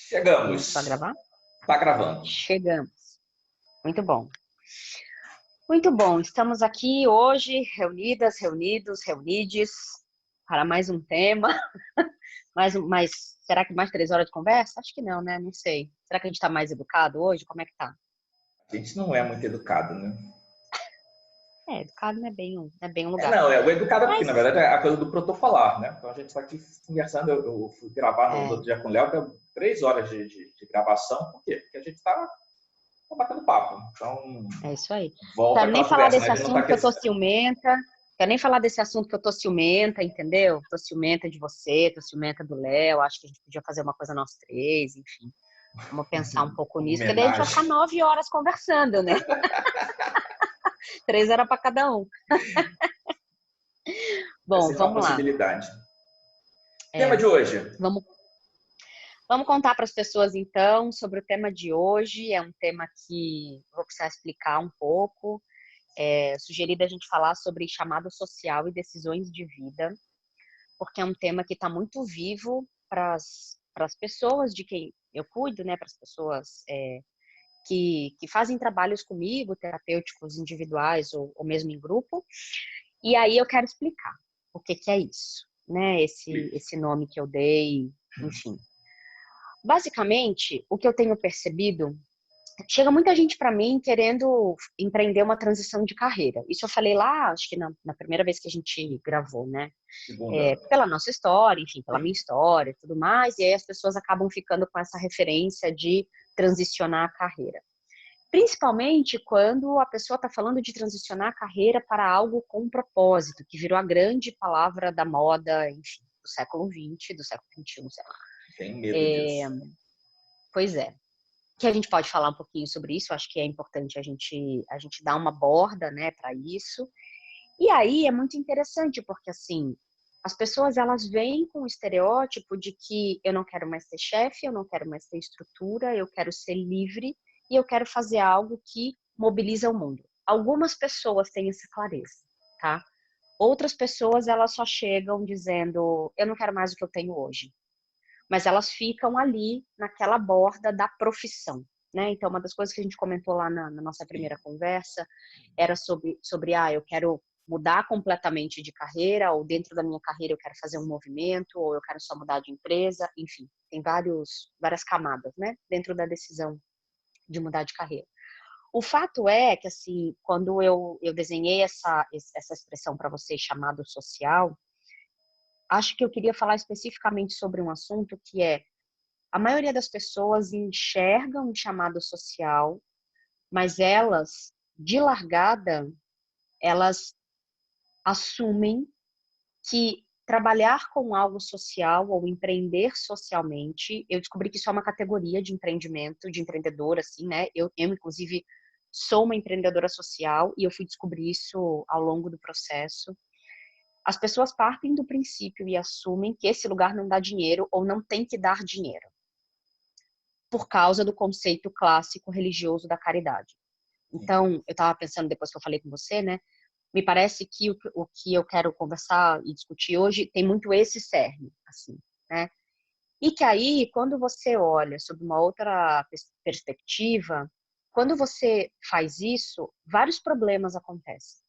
Começou a Chegamos. gravar? Tá gravando. Chegamos. Muito bom. Muito bom. Estamos aqui hoje, reunidas, reunidos, reunides, para mais um tema. Será que mais 3 horas de conversa? Acho que não, né? Não sei. Será que a gente está mais educado hoje? Como é que tá? A gente não é muito educado, né? Educado não é bem um lugar. Não, o educado aqui, Mas, na verdade, é a coisa do protocolar, né? Então a gente está aqui conversando. Eu fui gravar no outro dia com o Léo, deu 3 horas de gravação. Por quê? Porque a gente está batendo papo. Então, é isso aí. volta Quero nem aquela falar conversa, né? desse A gente não está assunto que aqui. eu tô ciumenta. Quero nem falar desse assunto que eu tô ciumenta, entendeu? Tô ciumenta de você, tô ciumenta do Léo. Acho que a gente podia fazer uma coisa nós três, enfim. Vamos pensar um pouco Uma nisso, porque daí a gente vai ficar homenagem. 9 horas conversando, né? 3 horas para cada um. Vai Bom, ser uma vamos lá. possibilidade. Tema É, de hoje. vamos, vamos contar para as pessoas, então, sobre o tema de hoje. É um tema que vou precisar explicar um pouco. Sugerido a gente falar sobre chamado social e decisões de vida, porque é um tema que está muito vivo para as pessoas de quem eu cuido, né? Para as pessoas que fazem trabalhos comigo, terapêuticos individuais ou mesmo em grupo. E aí eu quero explicar o que é isso, né? Esse nome que eu dei, enfim. Basicamente, o que eu tenho percebido, chega muita gente para mim querendo empreender uma transição de carreira. Isso eu falei lá, acho que na primeira vez que a gente gravou, né? Segunda. Pela nossa história, enfim, pela minha Sim. história e tudo mais, e aí as pessoas acabam ficando com essa referência de transicionar a carreira. Principalmente quando a pessoa está falando de transicionar a carreira para algo com um propósito, que virou a grande palavra da moda, enfim, do século XX, do século XXI, sei lá. Tem medo disso. Pois é. Que a gente pode falar um pouquinho sobre isso, acho que é importante a gente dar uma borda, né, para isso. E aí é muito interessante, porque assim, as pessoas elas vêm com o estereótipo de que eu não quero mais ter chefe, eu não quero mais ter estrutura, eu quero ser livre e eu quero fazer algo que mobiliza o mundo. Algumas pessoas têm essa clareza, tá? Outras pessoas elas só chegam dizendo, eu não quero mais o que eu tenho hoje. Mas elas ficam ali naquela borda da profissão, né? Então, uma das coisas que a gente comentou lá na nossa primeira conversa era sobre eu quero mudar completamente de carreira, ou dentro da minha carreira eu quero fazer um movimento, ou eu quero só mudar de empresa, enfim, tem várias camadas, né, dentro da decisão de mudar de carreira. O fato é que, assim, quando eu desenhei essa expressão para vocês, chamado social, acho que eu queria falar especificamente sobre um assunto que é a maioria das pessoas enxergam um chamado social, mas elas, de largada, elas assumem que trabalhar com algo social ou empreender socialmente, eu descobri que isso é uma categoria de empreendimento, de empreendedor, assim, né? Eu inclusive, sou uma empreendedora social e eu fui descobrir isso ao longo do processo. As pessoas partem do princípio e assumem que esse lugar não dá dinheiro ou não tem que dar dinheiro, por causa do conceito clássico religioso da caridade. Então, eu estava pensando, depois que eu falei com você, né? Me parece que o que eu quero conversar e discutir hoje tem muito esse cerne, assim, né? E que aí, quando você olha sob uma outra perspectiva, quando você faz isso, vários problemas acontecem.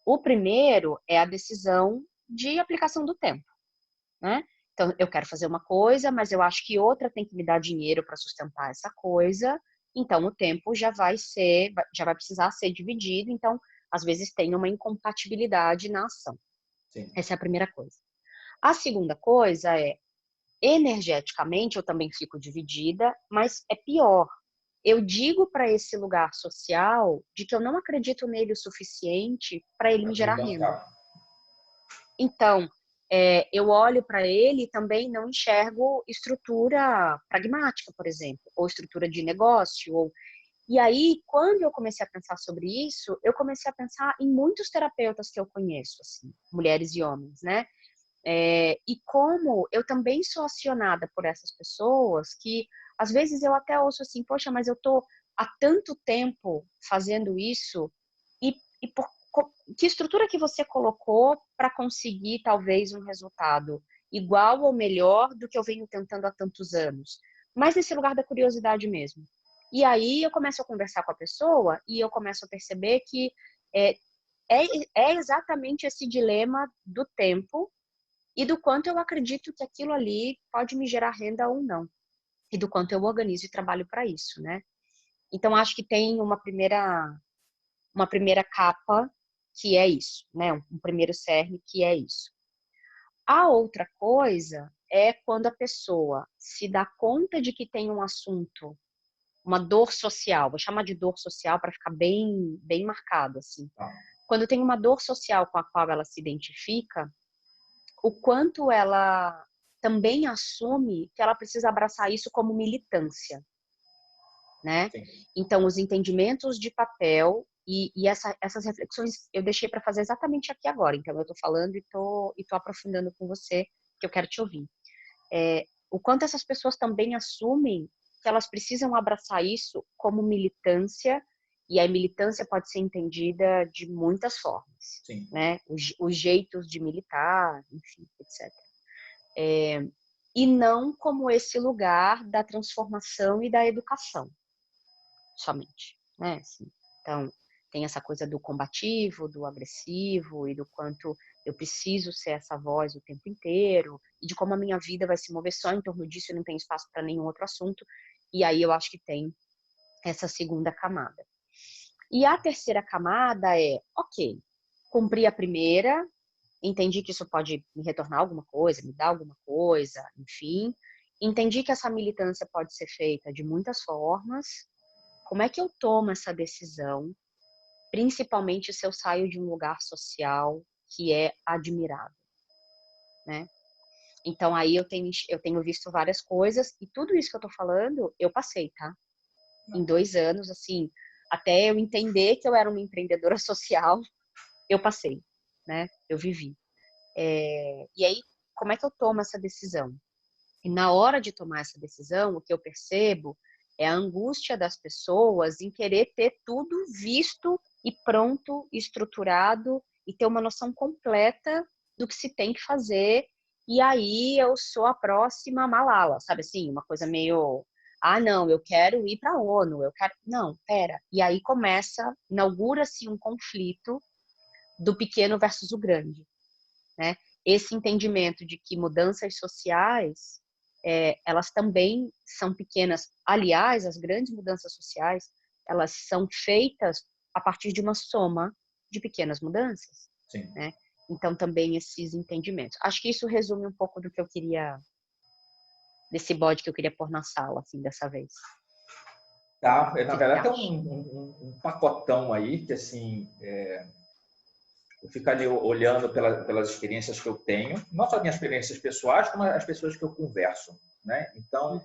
O primeiro é a decisão de aplicação do tempo, né? Então, eu quero fazer uma coisa, mas eu acho que outra tem que me dar dinheiro para sustentar essa coisa. Então, o tempo já vai precisar ser dividido. Então, às vezes tem uma incompatibilidade na ação. Sim. Essa é a primeira coisa. A segunda coisa é, energeticamente, eu também fico dividida, mas é pior. Eu digo para esse lugar social de que eu não acredito nele o suficiente para ele Pra me me gerar renda. bancar. Então, eu olho para ele e também não enxergo estrutura pragmática, por exemplo, ou estrutura de negócio. E aí, quando eu comecei a pensar sobre isso, eu comecei a pensar em muitos terapeutas que eu conheço, assim, mulheres e homens, né? E como eu também sou acionada por essas pessoas que, às vezes, eu até ouço assim, poxa, mas eu tô há tanto tempo fazendo isso e que estrutura que você colocou para conseguir, talvez, um resultado igual ou melhor do que eu venho tentando há tantos anos? mas nesse lugar da curiosidade mesmo. E aí eu começo a conversar com a pessoa e eu começo a perceber que é, é exatamente esse dilema do tempo e do quanto eu acredito que aquilo ali pode me gerar renda ou não. E do quanto eu organizo e trabalho para isso, né? Então, acho que tem uma primeira capa que é isso, né? Um primeiro cerne que é isso. A outra coisa é quando a pessoa se dá conta de que tem um assunto, uma dor social, vou chamar de dor social para ficar bem marcado, assim. Quando tem uma dor social com a qual ela se identifica, o quanto ela também assume que ela precisa abraçar isso como militância, né? Sim. Então, os entendimentos de papel e essas reflexões eu deixei para fazer exatamente aqui agora. Então, eu estou falando e tô aprofundando com você, que eu quero te ouvir. O quanto essas pessoas também assumem que elas precisam abraçar isso como militância, e a militância pode ser entendida de muitas formas, Sim. né? Os jeitos de militar, enfim, etc. E não como esse lugar da transformação e da educação, somente, né? Assim, então, tem essa coisa do combativo, do agressivo e do quanto eu preciso ser essa voz o tempo inteiro e de como a minha vida vai se mover só em torno disso e não tem espaço para nenhum outro assunto. E aí eu acho que tem essa segunda camada. E a terceira camada é, ok, cumpri a primeira, entendi que isso pode me retornar alguma coisa, me dar alguma coisa, enfim. Entendi que essa militância pode ser feita de muitas formas. Como é que eu tomo essa decisão? Principalmente se eu saio de um lugar social que é admirável, né? Então, aí eu tenho visto várias coisas e tudo isso que eu tô falando, eu passei, tá? Em 2 anos, assim, até eu entender que eu era uma empreendedora social, eu passei, né? Eu vivi. E aí, como é que eu tomo essa decisão? E na hora de tomar essa decisão, o que eu percebo é a angústia das pessoas em querer ter tudo visto e pronto, estruturado e ter uma noção completa do que se tem que fazer. E aí eu sou a próxima Malala, sabe assim? Uma coisa meio, não, eu quero ir para a ONU, eu quero... Não, pera. E aí inaugura-se um conflito do pequeno versus o grande, né? Esse entendimento de que mudanças sociais elas também são pequenas. Aliás, as grandes mudanças sociais, elas são feitas a partir de uma soma de pequenas mudanças. Sim. Né? Então, também esses entendimentos. Acho que isso resume um pouco do que eu queria, desse bode que eu queria pôr na sala, assim, dessa vez. Tá, na verdade tem acha? um pacotão aí que, assim, eu fico ali olhando pelas experiências que eu tenho, não só minhas experiências pessoais, como as pessoas que eu converso, né? Então,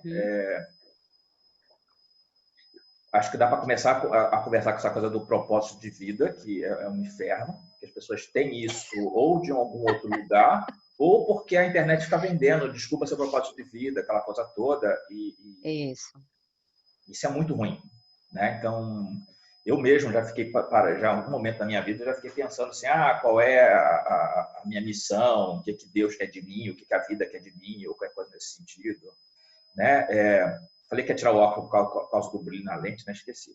acho que dá para começar a conversar com essa coisa do propósito de vida, que é um inferno, que as pessoas têm isso ou de algum outro lugar, ou porque a internet está vendendo, desculpa seu propósito de vida, aquela coisa toda, isso é muito ruim, né? Então, eu mesmo já fiquei, já em algum momento da minha vida, já fiquei pensando assim, qual é a minha missão, o que Deus quer de mim, o que a vida quer de mim, ou qualquer coisa nesse sentido, né? Falei que ia tirar o óculos por causa do brilho na lente, né? Esqueci.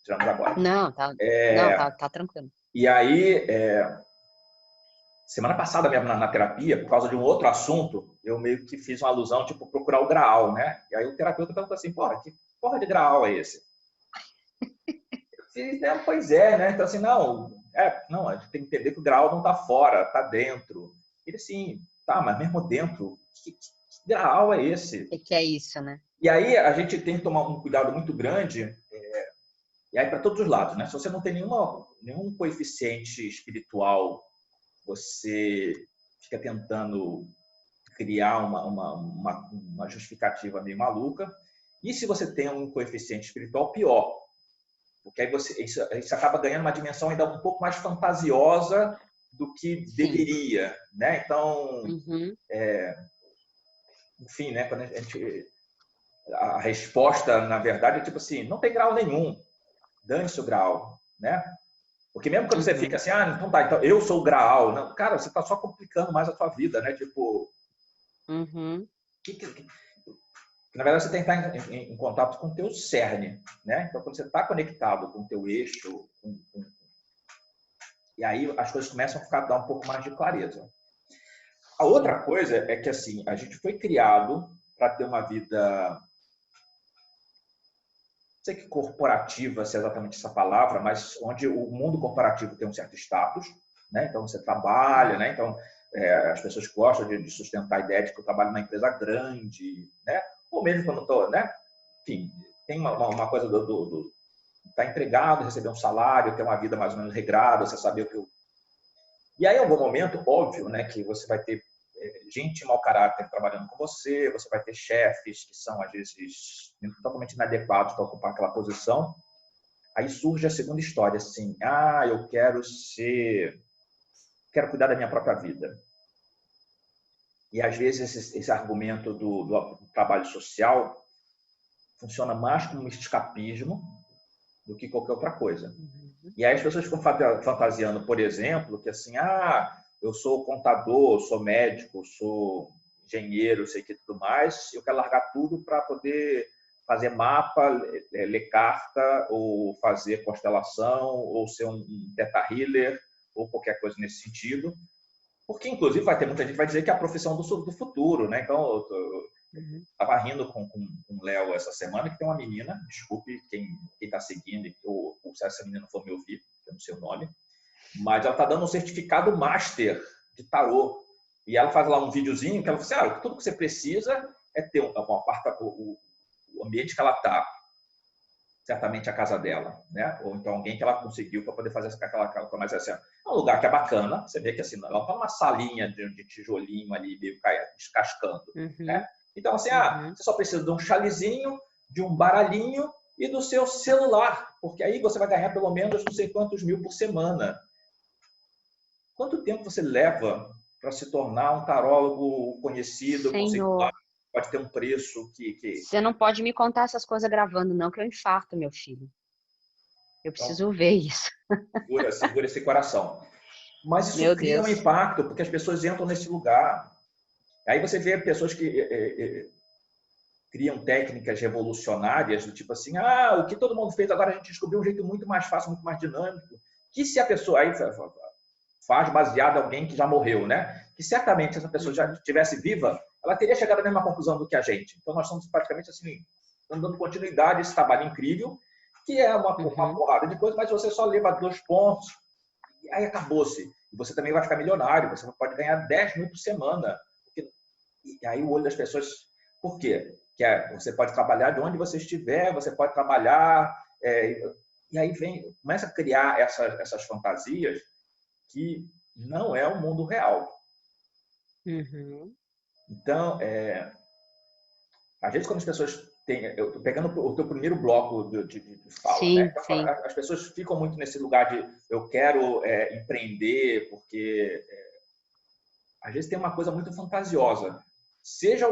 Tiramos agora. Não, tá tranquilo. E aí, semana passada mesmo na terapia, por causa de um outro assunto, eu meio que fiz uma alusão, tipo, procurar o Graal, né? E aí o terapeuta perguntou assim, que porra de Graal é esse? Pois é, né? Então, assim, não, a gente tem que entender que o Graal não está fora, está dentro. Ele, assim, tá, mas mesmo dentro, que Graal é esse? O que é isso, né? E aí a gente tem que tomar um cuidado muito grande, e aí para todos os lados, né? Se você não tem nenhum coeficiente espiritual, você fica tentando criar uma justificativa meio maluca. E se você tem um coeficiente espiritual, pior. Porque aí isso acaba ganhando uma dimensão ainda um pouco mais fantasiosa do que deveria, né? Então, enfim, né? Quando a resposta, na verdade, é tipo assim, não tem grau nenhum, dane-se o grau, né? Porque mesmo quando você fica assim, então tá, então eu sou o grau, não, cara, você tá só complicando mais a sua vida, né? Tipo, na verdade, você tem que estar em contato com o teu cerne, né? Então, quando você está conectado com o teu eixo, e aí as coisas começam a dar um pouco mais de clareza. A outra coisa é que, assim, a gente foi criado para ter uma vida, não sei que corporativa, se é exatamente essa palavra, mas onde o mundo corporativo tem um certo status, né? Então, você trabalha, né? Então, as pessoas gostam de sustentar a ideia de que eu trabalho numa empresa grande, né? Ou mesmo quando estou, né? Enfim, tem uma coisa do estar empregado, receber um salário, ter uma vida mais ou menos regrada, você saber o que eu... E aí, em algum momento, óbvio, né, que você vai ter gente mau caráter trabalhando com você, você vai ter chefes que são, às vezes, totalmente inadequados para ocupar aquela posição. Aí surge a segunda história, assim, eu quero cuidar da minha própria vida. E, às vezes, esse argumento do trabalho social funciona mais como um escapismo do que qualquer outra coisa. E aí as pessoas ficam fantasiando, por exemplo, que assim, eu sou contador, sou médico, sou engenheiro, sei que tudo mais, eu quero largar tudo para poder fazer mapa, ler carta, ou fazer constelação, ou ser um teta healer, ou qualquer coisa nesse sentido. Porque, inclusive, vai ter muita gente que vai dizer que é a profissão do futuro, né? Então, eu estava rindo com o Léo essa semana, que tem uma menina, desculpe quem está seguindo, ou se essa menina for me ouvir, eu não sei o nome, mas ela está dando um certificado master de tarô. E ela faz lá um videozinho que ela fala assim, tudo que você precisa é ter o ambiente que ela está, certamente a casa dela, né? Ou então alguém que ela conseguiu para poder fazer aquela mas assim, é um lugar que é bacana, você vê que assim, ela está numa salinha de tijolinho ali, meio descascando, né? Então, assim, você só precisa de um chalezinho, de um baralhinho e do seu celular, porque aí você vai ganhar pelo menos não sei quantos mil por semana. Quanto tempo você leva para se tornar um tarólogo conhecido, conceituado, pode ter um preço que... Você não pode me contar essas coisas gravando, não, que eu infarto, meu filho. Eu preciso ver isso. Segura esse coração. Mas isso Meu cria Deus. um impacto, porque as pessoas entram nesse lugar. Aí você vê pessoas que criam técnicas revolucionárias, do tipo assim, o que todo mundo fez, agora a gente descobriu um jeito muito mais fácil, muito mais dinâmico, que se a pessoa aí faz baseado em alguém que já morreu, né? Que certamente se essa pessoa já estivesse viva, ela teria chegado à mesma conclusão do que a gente. Então nós estamos praticamente assim, dando continuidade a esse trabalho incrível, que é uma porrada de coisas, mas você só leva 2 pontos e aí acabou-se. E você também vai ficar milionário, você pode ganhar 10 mil por semana. E aí o olho das pessoas... Por quê? Que você pode trabalhar de onde você estiver, você pode trabalhar... e aí começa a criar essas fantasias que não é o mundo real. Então, às vezes quando as pessoas têm... Eu estou pegando o teu primeiro bloco de fala, sim, né? Então, sim. as pessoas ficam muito nesse lugar de eu quero empreender, porque às vezes tem uma coisa muito fantasiosa. Seja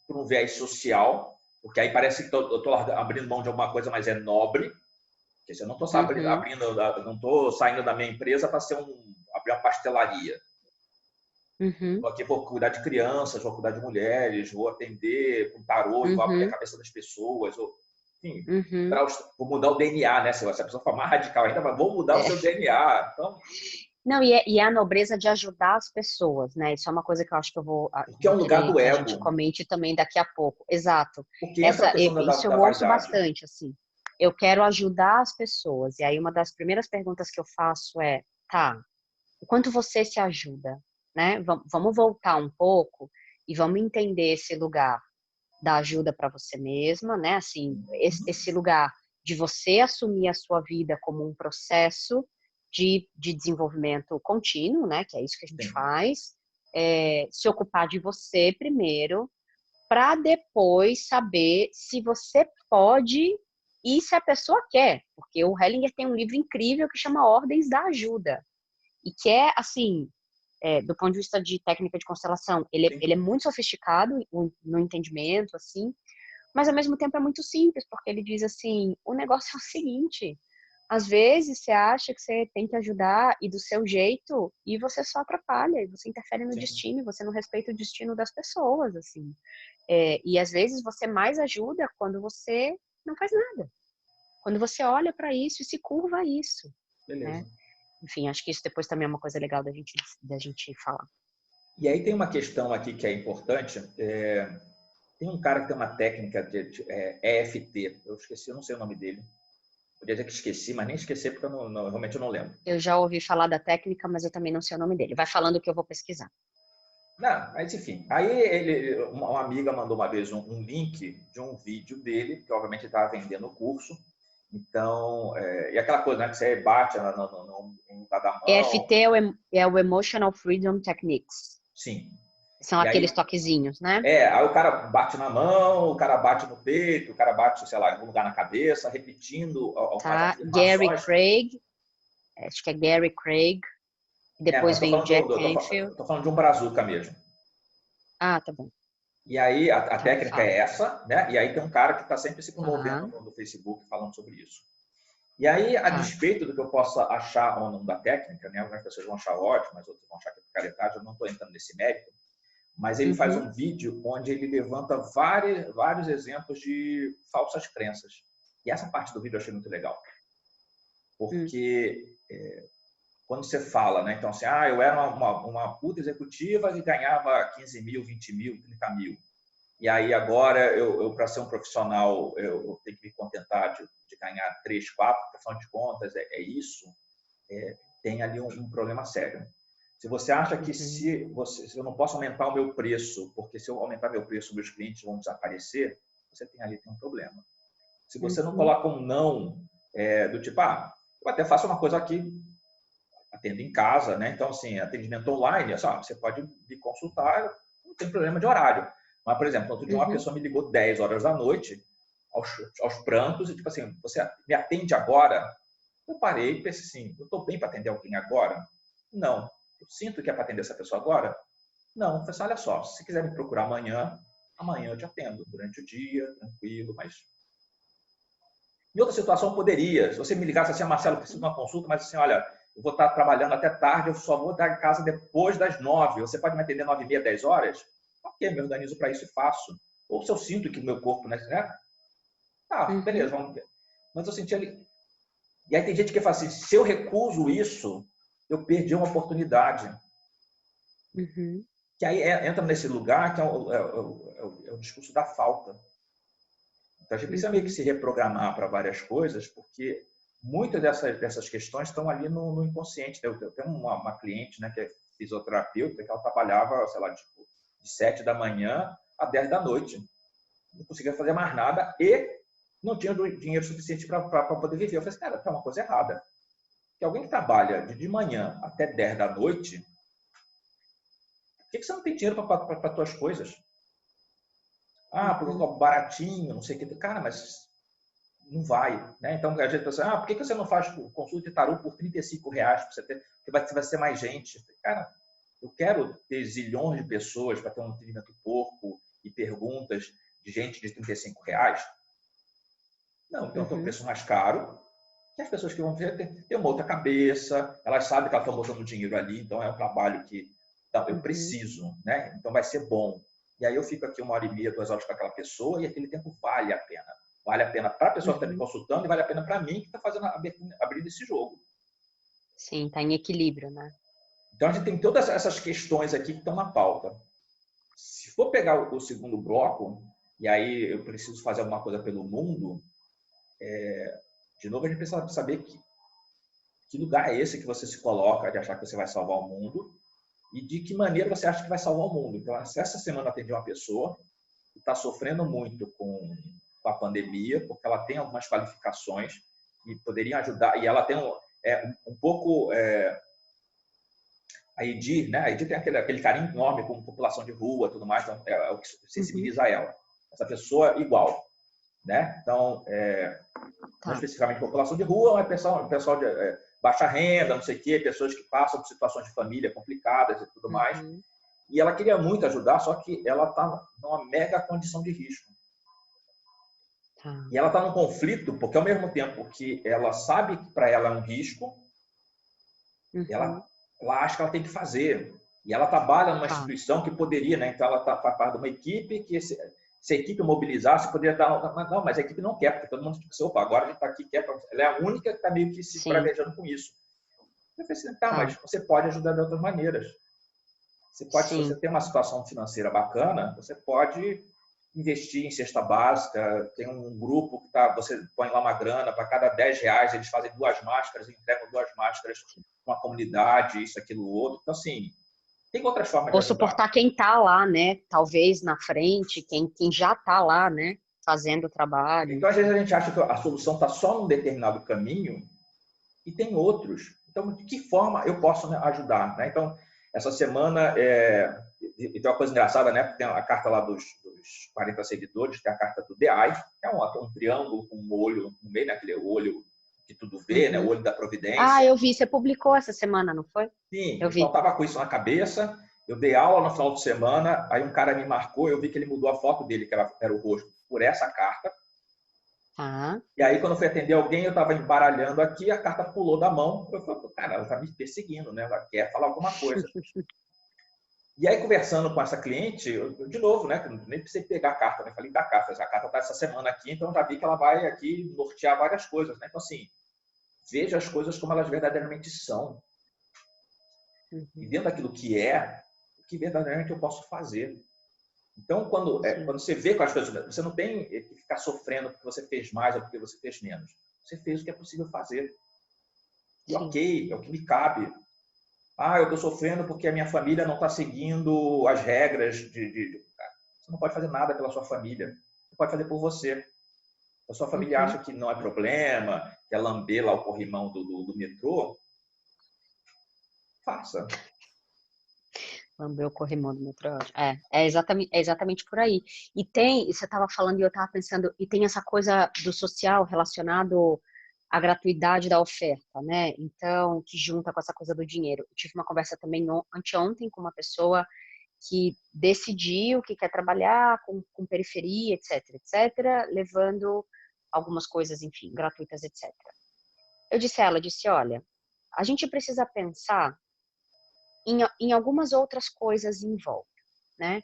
por um viés social, porque aí parece que eu estou abrindo mão de alguma coisa, mas é nobre, porque eu não estou não estou saindo da minha empresa para abrir uma pastelaria. Aqui vou cuidar de crianças, vou cuidar de mulheres, vou atender com tarô e vou abrir a cabeça das pessoas, enfim, vou mudar o DNA, né? Se a pessoa for mais radical ainda, mas vou mudar o seu DNA. Então, não, e é a nobreza de ajudar as pessoas, né? Isso é uma coisa que eu acho que eu vou porque é um lugar do que ego. a gente comente também daqui a pouco. Exato. Porque entra a questão isso eu ouço bastante, assim. Eu quero ajudar as pessoas. E aí uma das primeiras perguntas que eu faço é, o quanto você se ajuda, né? Vamos voltar um pouco e vamos entender esse lugar da ajuda para você mesma, né? Assim, esse lugar de você assumir a sua vida como um processo de desenvolvimento contínuo, né? Que é isso que a gente faz. Se ocupar de você primeiro, para depois saber se você pode e se a pessoa quer. Porque o Hellinger tem um livro incrível que chama Ordens da Ajuda. E que é, assim, do ponto de vista de técnica de constelação, ele é muito sofisticado no entendimento, assim, mas ao mesmo tempo é muito simples, porque ele diz assim, o negócio é o seguinte, às vezes você acha que você tem que ajudar e do seu jeito, e você só atrapalha, e você interfere no Sim, destino, você não respeita o destino das pessoas, assim. E às vezes você mais ajuda quando você não faz nada. Quando você olha para isso e se curva a isso, né? beleza. Enfim, acho que isso depois também é uma coisa legal da gente falar. E aí tem uma questão aqui que é importante. Tem um cara que tem uma técnica de EFT. Eu esqueci, eu não sei o nome dele. Podia dizer que esqueci, mas nem esqueci porque realmente eu não lembro. Eu já ouvi falar da técnica, mas eu também não sei o nome dele. Vai falando que eu vou pesquisar. Não, mas enfim. Uma amiga mandou uma vez um link de um vídeo dele, que obviamente ele estava vendendo o curso. Então, e aquela coisa, né, que você bate no lugar da mão. EFT é o Emotional Freedom Techniques. Sim. São E aqueles aí, toquezinhos, né? aí o cara bate na mão, o cara bate no peito, o cara bate, sei lá, em algum lugar na cabeça, repetindo algumas Tá? Gary afirmações. Craig, acho que é Gary Craig. Mas Depois eu tô vem o falando, Jack Canfield. tô falando de um brazuca mesmo. Ah, tá bom. E aí a Tá, técnica fala. é essa, né? E aí tem um cara que está sempre se Tá, promovendo no Facebook falando sobre isso. E aí, a tá. despeito do que eu possa achar ou não da técnica, né? Algumas pessoas vão achar ótimo, mas outras vão achar que é picaretagem, eu não estou entrando nesse mérito. Mas ele faz Uhum, um vídeo onde ele levanta vários exemplos de falsas crenças. E essa parte do vídeo eu achei muito legal. hum, Porque quando você fala, né? Então, assim, eu era uma puta executiva e ganhava 15 mil, 20 mil, 30 mil. E aí agora, eu para ser um profissional, eu tenho que me contentar de ganhar 3, 4, afinal de contas, isso. Tem ali um problema sério. Se você acha que uhum, se eu não posso aumentar o meu preço, porque se eu aumentar meu preço, meus clientes vão desaparecer, você tem um problema. Se você não uhum, coloca um não, do tipo, eu até faço uma coisa aqui, atendo em casa, né? Então, assim, atendimento online, você pode me consultar, não tem problema de horário. Mas, por exemplo, outro dia uma uhum, pessoa me ligou 10 horas da noite, aos prantos, e tipo assim, você me atende agora? Eu parei e pensei assim, eu estou bem para atender alguém agora? Não. Eu sinto que é para atender essa pessoa agora? Não. Eu falei assim, olha só, se quiser me procurar amanhã eu te atendo, durante o dia, tranquilo, mas... Em outra situação, poderia. Se você me ligasse assim, Marcelo, preciso de uma consulta, mas assim, olha, eu vou estar trabalhando até tarde, eu só vou estar em casa depois das 9. Você pode me atender 9h30, 10 horas? Ok, me organizo para isso e faço. Ou se eu sinto que o meu corpo, né? Beleza, uhum, vamos ver. Mas eu senti ali. E aí tem gente que fala assim, se eu recuso isso, eu perdi uma oportunidade. uhum, Que aí entra nesse lugar que é o discurso da falta. Então a gente precisa meio que uhum, se reprogramar para várias coisas, porque muitas dessas questões estão ali no inconsciente. Eu tenho uma cliente, né, que é fisioterapeuta, que ela trabalhava, sei lá, tipo, de 7 da manhã a 10 da noite. Não conseguia fazer mais nada e não tinha dinheiro suficiente para poder viver. Eu falei assim, cara, tem uma coisa errada. Que alguém que trabalha de manhã até 10 da noite, por que você não tem dinheiro para as suas coisas? Porque eu uhum, cobro baratinho, não sei o que. Cara, mas não vai, né? Então a gente pensa, por que você não faz consulta de tarô por R$ 35 para você ter, porque vai ser mais gente? Cara, eu quero ter zilhões de pessoas para ter um atendimento porco e perguntas de gente de R$ 35? Não, então tem um uhum, preço mais caro, que as pessoas que vão ver têm uma outra cabeça, elas sabem que elas estão botando dinheiro ali, então é um trabalho que eu uhum, preciso, né? Então vai ser bom. E aí eu fico aqui 1h30, 2 horas com aquela pessoa e aquele tempo vale a pena. Vale a pena para a pessoa que está me uhum. consultando e vale a pena para mim que está fazendo abrindo esse jogo. Sim, tá em equilíbrio, né? Então a gente tem todas essas questões aqui que estão na pauta. Se for pegar o segundo bloco, e aí eu preciso fazer alguma coisa pelo mundo, de novo a gente precisa saber que lugar é esse que você se coloca de achar que você vai salvar o mundo e de que maneira você acha que vai salvar o mundo. Então, essa semana eu atendi uma pessoa que está sofrendo muito com a pandemia, porque ela tem algumas qualificações e poderia ajudar, e ela tem um pouco... a EDI, né? A EDI tem aquele carinho enorme com população de rua e tudo mais, então é o que Uhum, sensibiliza ela. Essa pessoa igual, né? Então, não tá. especificamente população de rua, mas pessoal de baixa renda, não sei o quê, pessoas que passam por situações de família complicadas e tudo mais. Uhum, E ela queria muito ajudar, só que ela está numa mega condição de risco. Tá. E ela está num conflito, porque ao mesmo tempo que ela sabe que para ela é um risco, Uhum. ela acha que ela tem que fazer. E ela trabalha numa Tá. instituição que poderia, né? Então ela está parte de uma equipe que se a equipe mobilizasse, poderia estar. Mas a equipe não quer, porque todo mundo pensa, opa, agora a gente está aqui, quer. Ela é a única que está meio que se Sim. pravejando com isso. Eu falei assim, tá, Tá. mas você pode ajudar de outras maneiras. Você pode, se você Sim. tem uma situação financeira bacana, você pode investir em cesta básica. Tem um grupo que você põe lá uma grana, para cada R$ 10 eles fazem 2 máscaras, entregam 2 máscaras para uma comunidade, isso, aquilo, outro. Então, assim, tem outras formas de Ou ajudar. suportar quem tá lá, né? Talvez na frente, quem já tá lá, né? Fazendo o trabalho, Então, às vezes, enfim. a gente acha que a solução está só num determinado caminho e tem outros. Então, de que forma eu posso, né, ajudar? Né? Então, essa semana, e tem uma coisa engraçada, né? Tem a carta lá dos 40 seguidores, tem a carta do The Eye, que é um triângulo com um olho no meio, né? Aquele olho que tudo vê, né? O Uhum. olho da Ah, providência. eu vi. Você publicou essa semana, não foi? Sim, Eu então vi. estava com isso na cabeça. Eu dei aula no final de semana, aí um cara me marcou, eu vi que ele mudou a foto dele, que era o rosto, por essa carta. Tá. E aí, quando eu fui atender alguém, eu estava embaralhando aqui, a carta pulou da mão. Eu falei, cara, ela está me perseguindo, né? Ela quer falar alguma coisa. E aí, conversando com essa cliente, de novo, né? Nem precisei pegar a carta, né? Falei da carta. A carta está essa semana aqui, então eu já vi que ela vai aqui nortear várias coisas, né? Então, assim, veja as coisas como elas verdadeiramente são. E Uhum. dentro daquilo que é, o que verdadeiramente eu posso fazer. Então, Sim. quando você vê com as coisas, você não tem que ficar sofrendo porque você fez mais ou porque você fez menos. Você fez o que é possível fazer. E Sim. ok, é o que me cabe. Ah, eu estou sofrendo porque a minha família não está seguindo as regras Você não pode fazer nada pela sua família. Você pode fazer por você. A sua família Uhum. acha que não é problema, que é lamber lá o corrimão do metrô, faça. Lamber o corrimão do metrô. É exatamente por aí. E você estava falando e eu estava pensando, e tem essa coisa do social relacionado à gratuidade da oferta, né? Então, que junta com essa coisa do dinheiro. Eu tive uma conversa também anteontem com uma pessoa que decidiu que quer trabalhar com periferia, etc., levando algumas coisas, enfim, gratuitas, etc. Ela disse, olha, a gente precisa pensar em algumas outras coisas em volta, né?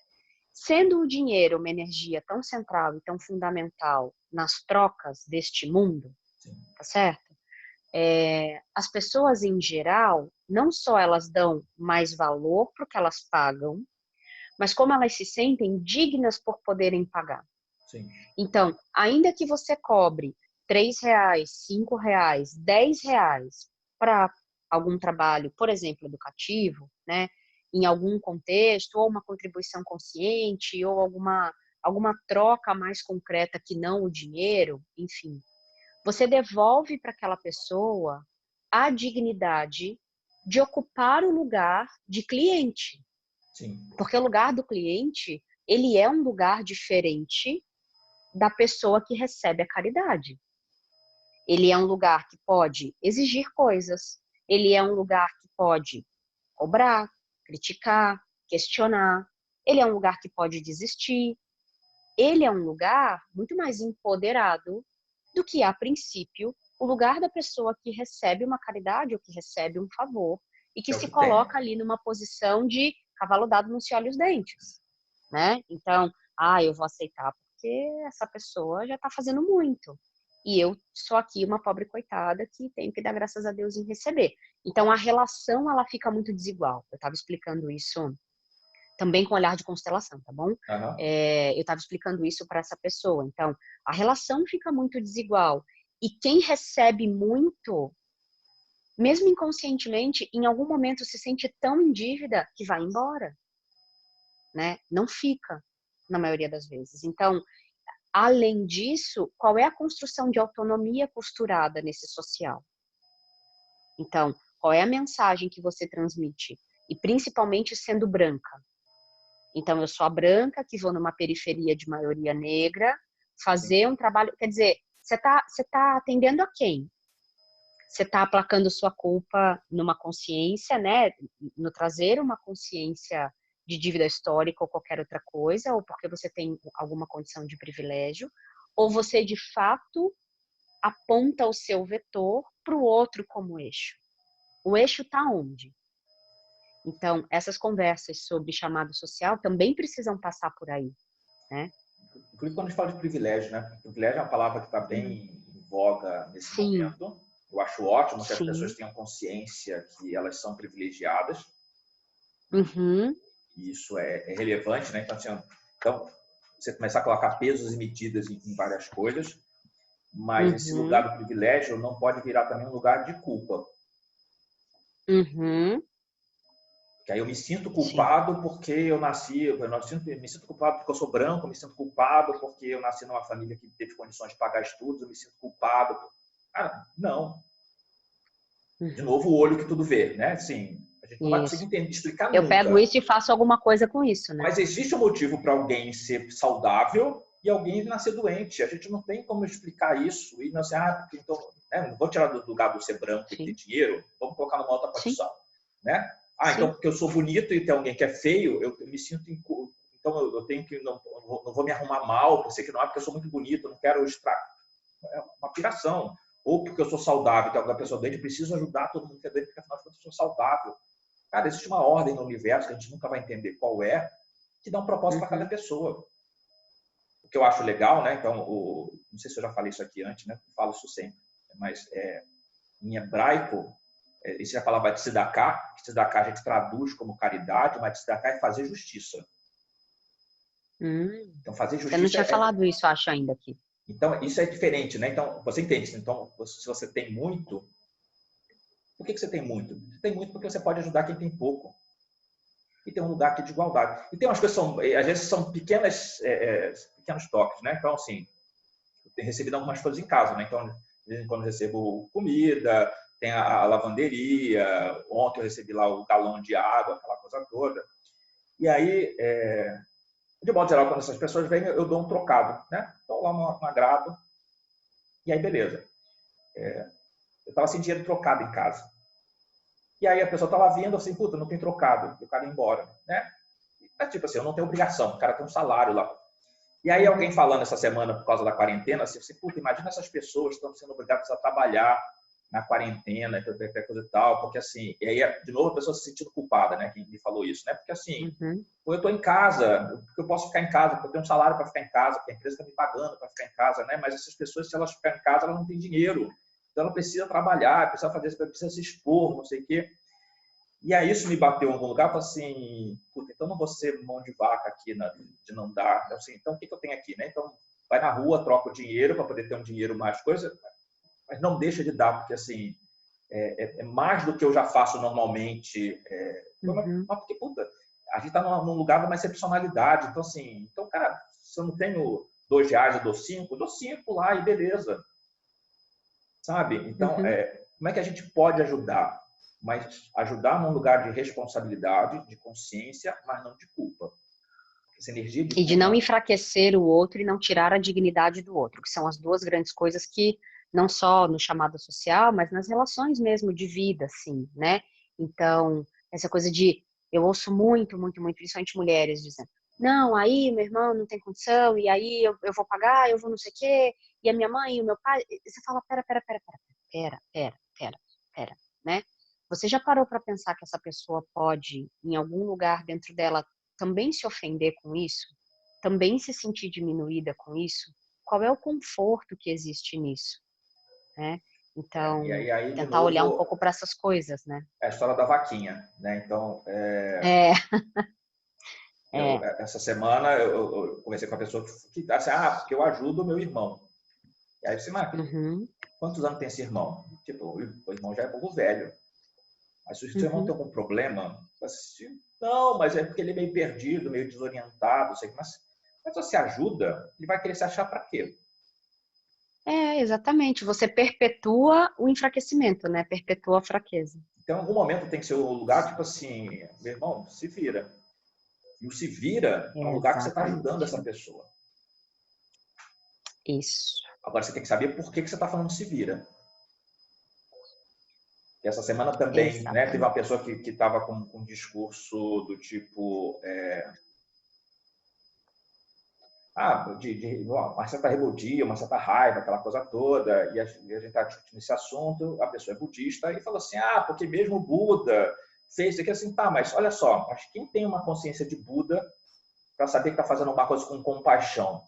Sendo o dinheiro uma energia tão central e tão fundamental nas trocas deste mundo, Sim, tá certo? As pessoas em geral, não só elas dão mais valor para o que elas pagam, mas como elas se sentem dignas por poderem pagar. sim, Então, ainda que você cobre R$ 3, R$ 5, R$ 10 para algum trabalho, por exemplo, educativo, né, em algum contexto, ou uma contribuição consciente, ou alguma troca mais concreta que não o dinheiro, enfim, você devolve para aquela pessoa a dignidade de ocupar o lugar de cliente. sim, Porque o lugar do cliente, ele é um lugar diferente da pessoa que recebe a caridade. Ele é um lugar que pode exigir coisas, ele é um lugar que pode cobrar, criticar, questionar, ele é um lugar que pode desistir, ele é um lugar muito mais empoderado do que, a princípio, o lugar da pessoa que recebe uma caridade ou que recebe um favor e que é o se que tem. coloca ali numa posição de cavalo dado não se olha os dentes, né? Então, eu vou aceitar porque essa pessoa já está fazendo muito. E eu sou aqui uma pobre coitada que tenho que dar graças a Deus em receber. Então, a relação, ela fica muito desigual. Eu estava explicando isso também com olhar de constelação, tá bom? Aham. Eu estava explicando isso para essa pessoa. Então, a relação fica muito desigual. E quem recebe muito, mesmo inconscientemente, em algum momento se sente tão em dívida que vai embora, né? Não fica, na maioria das vezes. Então, além disso, qual é a construção de autonomia costurada nesse social? Então, qual é a mensagem que você transmite? E principalmente sendo branca. Então, eu sou a branca que vou numa periferia de maioria negra Sim, fazer um trabalho. Quer dizer, você tá atendendo a quem? Você está aplacando sua culpa numa consciência, né? No trazer uma consciência de dívida histórica ou qualquer outra coisa, ou porque você tem alguma condição de privilégio, ou você de fato aponta o seu vetor para o outro como eixo? O eixo está onde? Então, essas conversas sobre chamado social também precisam passar por aí, né? Inclusive, quando a gente fala de privilégio, né? Privilégio é uma palavra que está bem em voga nesse Sim, momento. Eu acho ótimo que as pessoas sim. tenham consciência que elas são privilegiadas. Uhum, E isso é relevante, né? Então, você começar a colocar pesos e medidas em várias coisas, mas esse lugar uhum, do privilégio não pode virar também um lugar de culpa. uhum. Que aí eu me sinto Sim, culpado porque eu nasci, me sinto culpado porque eu sou branco, eu me sinto culpado porque eu nasci numa família que teve condições de pagar estudos, eu me sinto culpado. Cara, não. De uhum. novo, o olho que tudo vê, né? Sim, a gente não vai conseguir Isso. entender, explicar Eu pego nunca. isso e faço alguma coisa com isso, né? Mas existe um motivo para alguém ser saudável e alguém nascer doente. A gente não tem como explicar isso. E não assim, porque então, né, não vou tirar do lugar do ser branco e ter Sim, dinheiro, vamos colocar numa outra sim, condição, né? Então sim. porque eu sou bonito e tem alguém que é feio, eu me sinto então eu tenho que não vou me arrumar mal, por ser que não é porque eu sou muito bonito, eu não quero estragar. É uma piração. Ou porque eu sou saudável, tem alguma pessoa doente, eu preciso ajudar todo mundo que é doente, porque afinal de contas eu sou saudável. Cara, existe uma ordem no universo que a gente nunca vai entender qual é, que dá um propósito para cada Uhum, pessoa. O que eu acho legal, né? Então, não sei se eu já falei isso aqui antes, né? Eu falo isso sempre, mas em hebraico, existe a palavra tzedakah, que tzedakah a gente traduz como caridade, mas tzedakah é fazer justiça. hum. Então, fazer Você não justiça tinha falado isso, acho, ainda aqui. Então, isso é diferente, né? Então, você entende? Então, se você tem muito, por que você tem muito? Você tem muito porque você pode ajudar quem tem pouco. E tem um lugar aqui de igualdade. E tem umas coisas que são, às vezes são pequenos toques, né? Então, assim, eu tenho recebido algumas coisas em casa, né? Então, de vez em quando eu recebo comida, tem a lavanderia, ontem eu recebi lá o galão de água, aquela coisa toda. E aí, de modo geral, quando essas pessoas vêm, eu dou um trocado, né? Então, lá no agrado, e aí beleza. Eu estava sem dinheiro trocado em casa. E aí a pessoa estava vindo assim, puta, não tem trocado, e o cara ia embora, né? É tipo assim, eu não tenho obrigação, o cara tem um salário lá. E aí alguém Uhum. falando essa semana por causa da quarentena, assim, puta, imagina essas pessoas que estão sendo obrigadas a trabalhar na quarentena, coisa e tal, porque assim, e aí de novo a pessoa se sentindo culpada, né, quem me falou isso, né? Porque assim, Uhum. eu estou em casa, porque eu posso ficar em casa, porque eu tenho um salário para ficar em casa, porque a empresa está me pagando para ficar em casa, né? Mas essas pessoas, se elas ficarem em casa, elas não têm dinheiro. Então ela precisa trabalhar, precisa fazer, precisa se expor, não sei o quê. E aí isso me bateu em algum lugar, falei assim, puta, então não vou ser mão de vaca aqui de não dar. Então, assim, então o que eu tenho aqui, né? Então vai na rua, troca o dinheiro para poder ter um dinheiro mais coisa, mas não deixa de dar, porque assim, é mais do que eu já faço normalmente. Uhum. Mas porque, puta, a gente está num lugar de uma excepcionalidade. Então, assim, então, cara, se eu não tenho R$ 2, eu dou cinco lá e beleza. Sabe? Então, Uhum. como é que a gente pode ajudar? Mas ajudar num lugar de responsabilidade, de consciência, mas não de culpa. Essa energia de E de não culpa. enfraquecer o outro e não tirar a dignidade do outro, que são as duas grandes coisas que, não só no chamado social, mas nas relações mesmo de vida, assim, né? Então, essa coisa de, eu ouço muito, muito, muito, principalmente mulheres dizendo, não, aí meu irmão não tem condição, e aí eu vou pagar, eu vou não sei o quê, e a minha mãe e o meu pai, e você fala, pera, né? Você já parou para pensar que essa pessoa pode, em algum lugar dentro dela, também se ofender com isso? Também se sentir diminuída com isso? Qual é o conforto que existe nisso, né? E Então, aí, de tentar olhar um novo, pouco para essas coisas, né? é a história da vaquinha. Né? Então, É, é. essa semana eu conversei com uma pessoa que disse assim, porque eu ajudo o meu irmão. E aí eu disse, mas Uhum, quantos anos tem esse irmão? Tipo, o irmão já é pouco velho. Aí se o seu irmão tem uhum. algum problema, assim, não, mas é porque ele é meio perdido, meio desorientado, sei, mas você ajuda, ele vai querer se achar para quê? É, exatamente. Você perpetua o enfraquecimento, né? Perpetua a fraqueza. Então, em algum momento tem que ser um lugar, tipo assim, meu irmão, se vira. E o se vira é um lugar que você está ajudando Exatamente. essa pessoa. Isso. Agora você tem que saber por que você está falando se vira. E essa semana também, né, teve uma Exatamente. pessoa que estava com um discurso do tipo, uma certa rebeldia, uma certa raiva, aquela coisa toda, e a gente está discutindo esse assunto, a pessoa é budista, e fala assim, porque mesmo o Buda fez isso aqui, assim, tá, mas olha só, mas quem tem uma consciência de Buda para saber que está fazendo uma coisa com compaixão?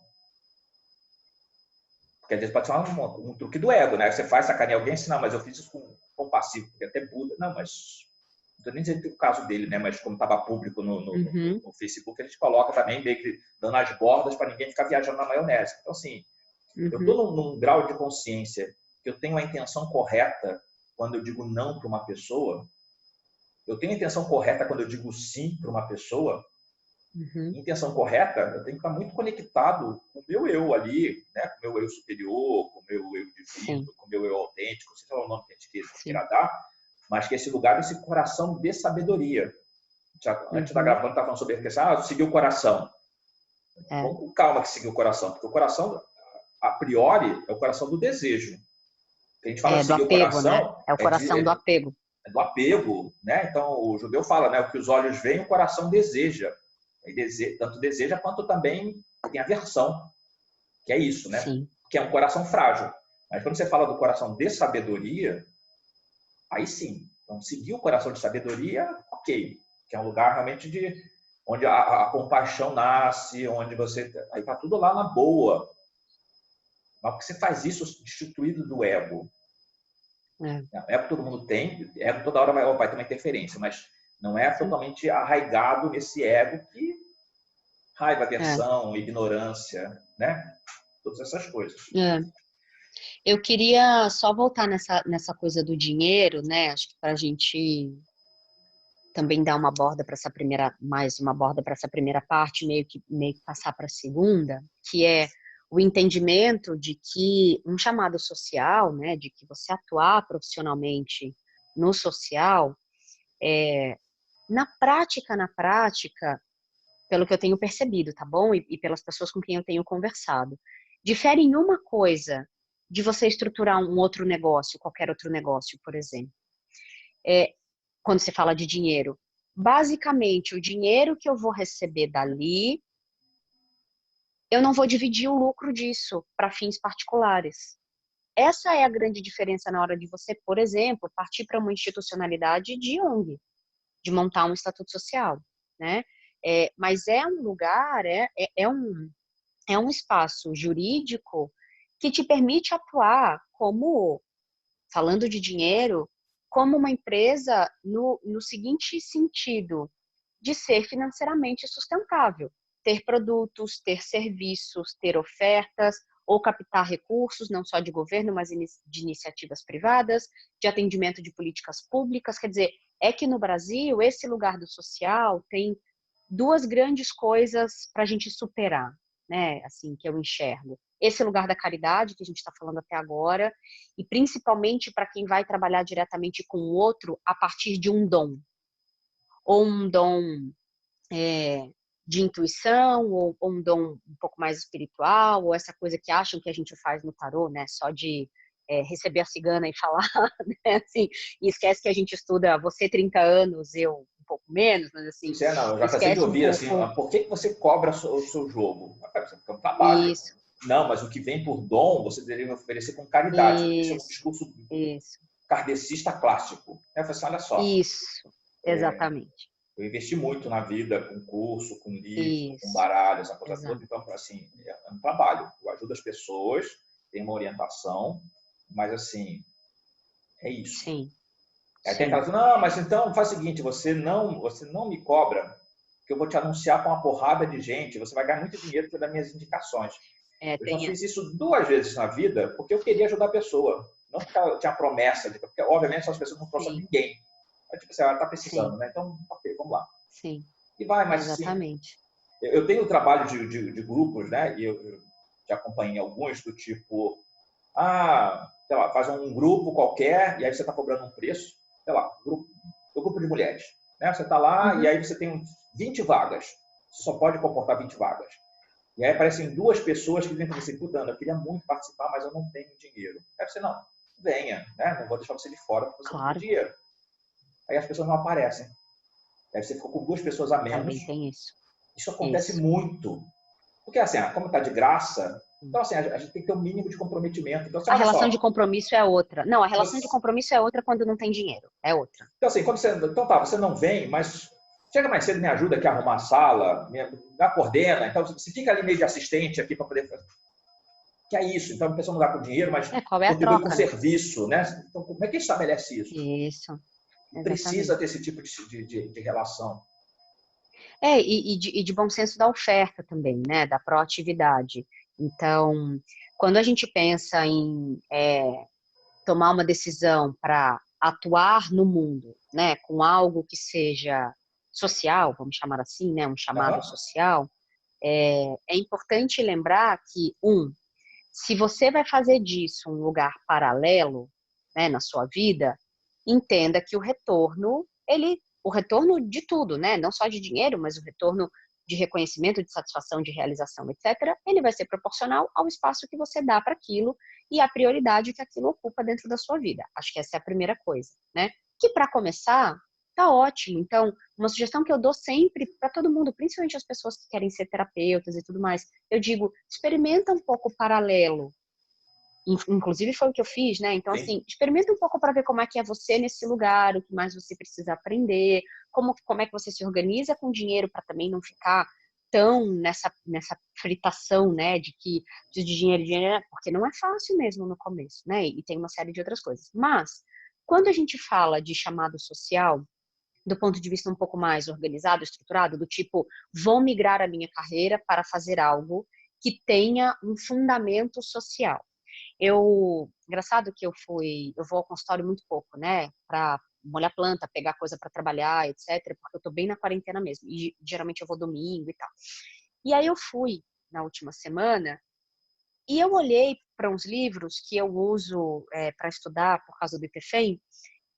Porque às vezes pode ser um truque do ego, né? Você faz sacanear alguém assim, não, mas eu fiz isso com compassivo, porque até Buda, não, mas não estou nem dizendo o caso dele, né? Mas como estava público no Facebook, a gente coloca também meio que dando as bordas para ninguém ficar viajando na maionese. Então, assim, eu estou num grau de consciência que eu tenho a intenção correta quando eu digo não para uma pessoa, eu tenho a intenção correta quando eu digo sim para uma pessoa. Intenção correta, eu tenho que estar muito conectado com o meu eu ali, né? Com o meu eu superior, com o meu eu divino, com o meu eu autêntico, seja lá o nome que a gente queira dar, mas que esse lugar, esse coração de sabedoria. Antes da gravando, estava falando sobre a questão, seguir o coração. Vamos com calma que seguir o coração, porque o coração, a priori, é o coração do desejo. A gente fala seguir do apego, o coração, né? É o coração do apego. É do apego, né? Então, o judeu fala, né? O que os olhos veem, o coração deseja. Tanto deseja quanto também tem aversão, que é isso, né? Sim. Que é um coração frágil. Mas quando você fala do coração de sabedoria, aí sim. Então, seguir o coração de sabedoria, ok. Que é um lugar realmente onde a compaixão nasce, onde você... Aí tá tudo lá na boa. Mas porque você faz isso destituído do ego. Ego todo mundo tem, ego toda hora vai ter uma interferência, mas não é totalmente arraigado nesse ego que raiva, aversão, ignorância, né? Todas essas coisas. Eu queria só voltar nessa coisa do dinheiro, né? Acho que para a gente também dar mais uma borda para essa primeira parte, meio que passar para a segunda, que é o entendimento de que um chamado social, né? De que você atuar profissionalmente no social, na prática, pelo que eu tenho percebido, tá bom? E pelas pessoas com quem eu tenho conversado. Difere em uma coisa de você estruturar um outro negócio, qualquer outro negócio, por exemplo. Quando você fala de dinheiro. Basicamente, o dinheiro que eu vou receber dali, eu não vou dividir o lucro disso para fins particulares. Essa é a grande diferença na hora de você, por exemplo, partir para uma institucionalidade de ONG, de montar um estatuto social, né? Mas é um lugar, é um espaço jurídico que te permite atuar como, falando de dinheiro, como uma empresa no seguinte sentido, de ser financeiramente sustentável, ter produtos, ter serviços, ter ofertas, ou captar recursos, não só de governo, mas de iniciativas privadas, de atendimento de políticas públicas. Quer dizer, é que no Brasil, esse lugar do social tem duas grandes coisas para a gente superar, né? Assim, que eu enxergo. Esse lugar da caridade, que a gente está falando até agora, e principalmente para quem vai trabalhar diretamente com o outro a partir de um dom. Ou um dom de intuição, ou um dom um pouco mais espiritual, ou essa coisa que acham que a gente faz no tarô, né? Só de receber a cigana e falar, né? Assim, e esquece que a gente estuda você 30 anos, eu um pouco menos, mas assim... Não, eu já cansei de ouvir assim, por que você cobra o seu jogo? Você fica no trabalho. Isso. Não, mas o que vem por dom, você deveria oferecer com caridade. Isso é um discurso kardecista clássico. Eu falei assim, olha só. Isso, exatamente. Eu investi muito na vida, com curso, com livro, com baralho, essa coisa toda. Então, assim, é um trabalho. Eu ajudo as pessoas, tenho uma orientação, mas, assim, é isso. Sim. Aí tem aquela, não, mas então faz o seguinte, você não me cobra, que eu vou te anunciar com uma porrada de gente, você vai ganhar muito dinheiro pelas minhas indicações. Eu já fiz isso 2 vezes na vida, porque eu queria ajudar a pessoa. Não porque ela tinha promessa, porque obviamente essas pessoas não trouxeram ninguém. Aí, tipo assim, ela está precisando, né? Então, ok, vamos lá. Sim. E vai, mas exatamente. Sim, eu tenho trabalho de grupos, né? E eu já acompanhei alguns do tipo, sei lá, faz um grupo qualquer e aí você está cobrando um preço, sei lá, grupo de mulheres, né? Você está lá e aí você tem 20 vagas. Você só pode comportar 20 vagas. E aí aparecem 2 pessoas que vêm para você, puta, Ana, eu queria muito participar, mas eu não tenho dinheiro. Aí você, não, venha, né? Não vou deixar você de fora porque você não tem dinheiro. Aí as pessoas não aparecem. Aí você ficou com 2 pessoas a menos. Também tem isso. Isso acontece muito. Porque, assim, como está de graça, então, assim, a gente tem que ter um mínimo de comprometimento. Então, assim, A olha relação só. de compromisso é outra. Não, a relação de compromisso é outra quando não tem dinheiro. É outra. Então, assim, quando você. Então, tá, você não vem, mas chega mais cedo, me ajuda aqui a arrumar a sala, me coordena. Então, você fica ali meio de assistente aqui para poder fazer. Que é isso. Então, a pessoa não dá com dinheiro, mas Qual é a contribui com troca, né? serviço, né? Então, como é que estabelece isso? Isso, Precisa exatamente. ter esse tipo de relação. E de bom senso da oferta também, né? Da proatividade. Então, quando a gente pensa em tomar uma decisão para atuar no mundo, né? Com algo que seja social, vamos chamar assim, né? Um chamado Aham. social, é importante lembrar que, se você vai fazer disso um lugar paralelo, né, na sua vida, entenda que o retorno de tudo, né, não só de dinheiro, mas o retorno de reconhecimento, de satisfação, de realização, etc., ele vai ser proporcional ao espaço que você dá para aquilo e à prioridade que aquilo ocupa dentro da sua vida. Acho que essa é a primeira coisa, né? Que para começar, tá ótimo. Então, uma sugestão que eu dou sempre para todo mundo, principalmente as pessoas que querem ser terapeutas e tudo mais, eu digo, experimenta um pouco o paralelo. Inclusive foi o que eu fiz, né? Então, Sim. assim, experimenta um pouco para ver como é que é você nesse lugar, o que mais você precisa aprender, como é que você se organiza com dinheiro para também não ficar tão nessa fritação, né, de dinheiro, porque não é fácil mesmo no começo, né? E tem uma série de outras coisas. Mas, quando a gente fala de chamado social, do ponto de vista um pouco mais organizado, estruturado, do tipo, vou migrar a minha carreira para fazer algo que tenha um fundamento social. Engraçado que eu vou ao consultório muito pouco, né, para molhar planta, pegar coisa para trabalhar, etc, porque eu tô bem na quarentena mesmo, e geralmente eu vou domingo e tal. E aí eu fui na última semana, e eu olhei para uns livros que eu uso para estudar por causa do IPFEM,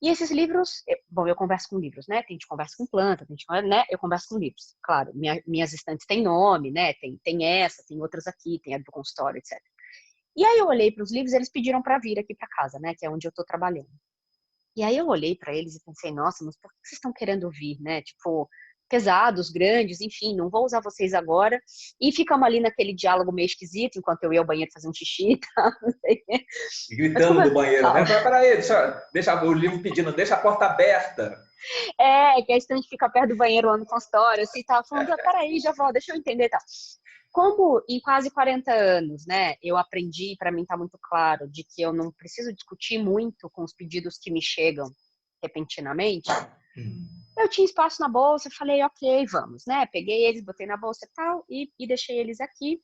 e esses livros, bom, eu converso com livros, né? Tem gente que conversa com planta, tem gente que, né? Eu converso com livros. Claro, minhas estantes têm nome, né? Tem essa, tem outras aqui, tem a do consultório, etc. E aí eu olhei para os livros, eles pediram para vir aqui para casa, né? Que é onde eu estou trabalhando. E aí eu olhei para eles e pensei, nossa, mas por que vocês estão querendo vir, né? Tipo, pesados, grandes, enfim, não vou usar vocês agora. E ficamos ali naquele diálogo meio esquisito, enquanto eu ia ao banheiro fazer um xixi e tal, não sei o quê. E Mas gritando como do banheiro, né? calma. Peraí, deixa o livro pedindo, deixa a porta aberta. Que a estante fica perto do banheiro lá no consultório, assim, tava falando, peraí, já vou, deixa eu entender e tal. Como em quase 40 anos, né, eu aprendi, para mim tá muito claro, de que eu não preciso discutir muito com os pedidos que me chegam repentinamente, eu tinha espaço na bolsa, falei, ok, vamos, né, peguei eles, botei na bolsa e tal, e deixei eles aqui.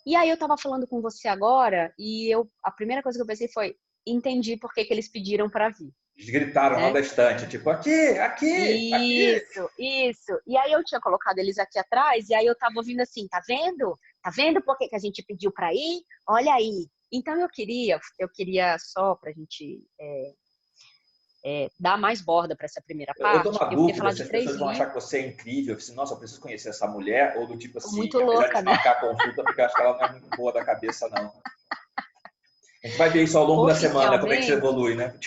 E aí eu tava falando com você agora, e a primeira coisa que eu pensei foi, entendi por que que eles pediram para vir, Eles gritaram lá né? da estante, tipo, aqui, aqui, aqui. Isso. E aí eu tinha colocado eles aqui atrás, e aí eu tava ouvindo assim, tá vendo? Tá vendo por que que a gente pediu para ir? Olha aí. Então eu queria só pra gente dar mais borda para essa primeira Eu tô parte, na eu queria dúvida falar se de as 3 pessoas vão achar livros, que você é incrível, assim, nossa, eu preciso conhecer essa mulher, ou do tipo assim, muito é melhor louca, né? desmarcar a consulta, porque eu acho que ela não é muito boa da cabeça, não. A gente vai ver isso ao longo da semana, como é que você Oficialmente, evolui, né?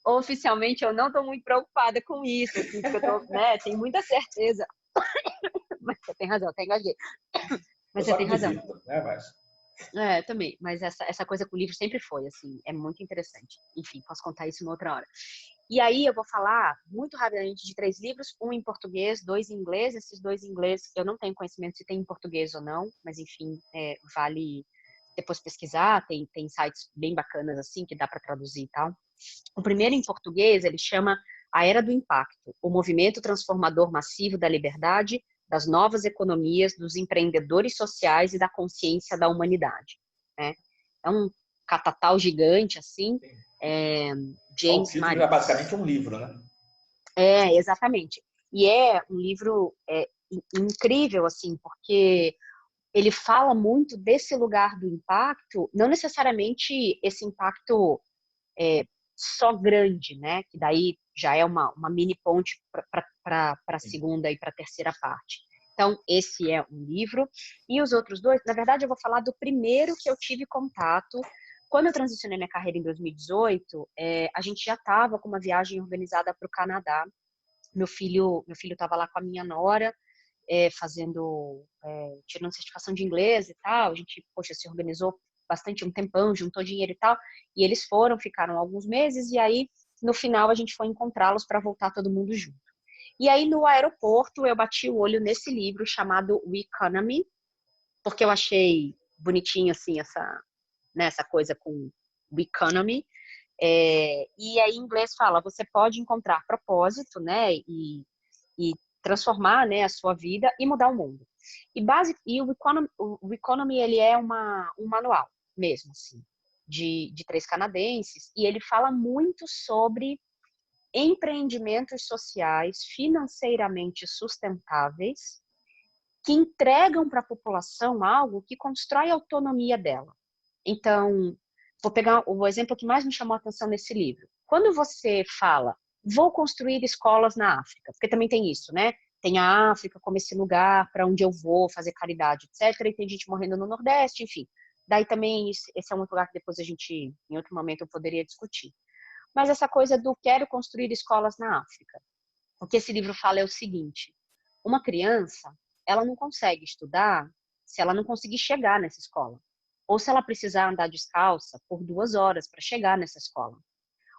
oficialmente eu não tô muito preocupada com isso, assim, porque eu tô, né, tenho muita certeza. Mas você tem razão, até engasguei. Eu Mas você só tem me razão. divirto, né? Mas Também, mas essa coisa com o livro sempre foi, assim, é muito interessante. Enfim, posso contar isso uma outra hora. E aí eu vou falar muito rapidamente de 3 livros, um em português, 2 em inglês. Esses 2 em inglês eu não tenho conhecimento se tem em português ou não, mas enfim, vale depois pesquisar, tem sites bem bacanas assim, que dá para traduzir e tal. O primeiro em português, ele chama A Era do Impacto, o movimento transformador massivo da liberdade, das novas economias, dos empreendedores sociais e da consciência da humanidade. Né? É um catatal gigante, assim, é, só o James título já é basicamente Maris. um livro, né? Exatamente. E é um livro incrível, assim, porque ele fala muito desse lugar do impacto, não necessariamente esse impacto só grande, né? Que daí já é uma mini ponte para a segunda e para a terceira parte. Então, esse é um livro. E os outros 2, na verdade, eu vou falar do primeiro que eu tive contato. Quando eu transicionei minha carreira em 2018, a gente já estava com uma viagem organizada para o Canadá. Meu filho estava lá com a minha nora, tirando certificação de inglês e tal. A gente, poxa, se organizou bastante um tempão, juntou dinheiro e tal. E eles ficaram alguns meses, e aí, no final, a gente foi encontrá-los para voltar todo mundo junto. E aí, no aeroporto, eu bati o olho nesse livro chamado We Economy, porque eu achei bonitinho, assim, essa coisa com We Economy. E aí, em inglês fala, você pode encontrar propósito, né, e transformar, né, a sua vida e mudar o mundo. E o Economy, ele é um manual mesmo, assim, de 3 canadenses, e ele fala muito sobre empreendimentos sociais financeiramente sustentáveis que entregam para a população algo que constrói a autonomia dela. Então, vou pegar o exemplo que mais me chamou a atenção nesse livro. Quando você fala, vou construir escolas na África, porque também tem isso, né? Tem a África como esse lugar para onde eu vou fazer caridade, etc. E tem gente morrendo no Nordeste, enfim. Daí também, esse é um outro lugar que depois a gente, em outro momento, eu poderia discutir. Mas essa coisa do quero construir escolas na África. O que esse livro fala é o seguinte: uma criança, ela não consegue estudar se ela não conseguir chegar nessa escola. Ou se ela precisar andar descalça por 2 horas para chegar nessa escola.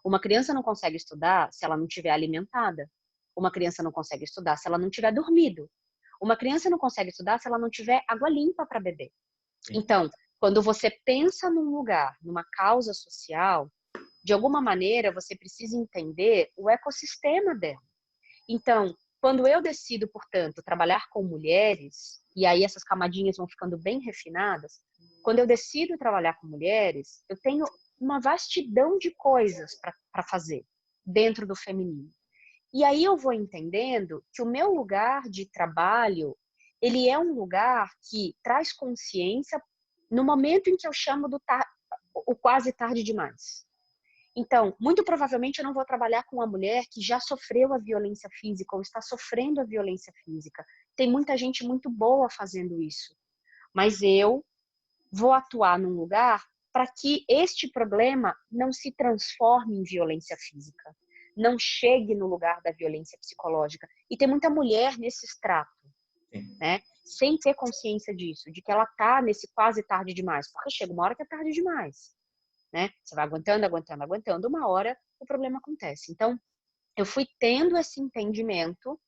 Uma criança não consegue estudar se ela não estiver alimentada. Uma criança não consegue estudar se ela não tiver dormido. Uma criança não consegue estudar se ela não tiver água limpa para beber. Então, quando você pensa num lugar, numa causa social, de alguma maneira você precisa entender o ecossistema dela. Então, quando eu decido, portanto, trabalhar com mulheres, e aí essas camadinhas vão ficando bem refinadas, quando eu decido trabalhar com mulheres, eu tenho uma vastidão de coisas para fazer dentro do feminino. E aí eu vou entendendo que o meu lugar de trabalho, ele é um lugar que traz consciência no momento em que eu chamo o quase tarde demais. Então, muito provavelmente eu não vou trabalhar com uma mulher que já sofreu a violência física ou está sofrendo a violência física. Tem muita gente muito boa fazendo isso. Mas eu vou atuar num lugar para que este problema não se transforme em violência física, não chegue no lugar da violência psicológica. E tem muita mulher nesse extrato, né? Sem ter consciência disso, de que ela está nesse quase tarde demais, porque chega uma hora que é tarde demais. Né? Você vai aguentando, aguentando, aguentando, uma hora o problema acontece. Então, eu fui tendo esse entendimento,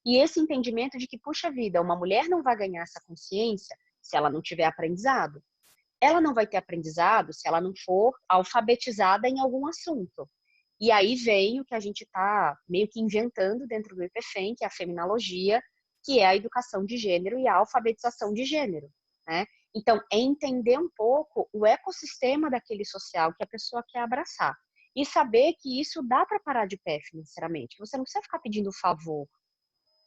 e esse entendimento de que, puxa vida, uma mulher não vai ganhar essa consciência se ela não tiver aprendizado. Ela não vai ter aprendizado se ela não for alfabetizada em algum assunto. E aí vem o que a gente está meio que inventando dentro do IPFEM, que é a feminologia, que é a educação de gênero e a alfabetização de gênero, né? Então, é entender um pouco o ecossistema daquele social que a pessoa quer abraçar. E saber que isso dá para parar de pé financeiramente. Você não precisa ficar pedindo favor.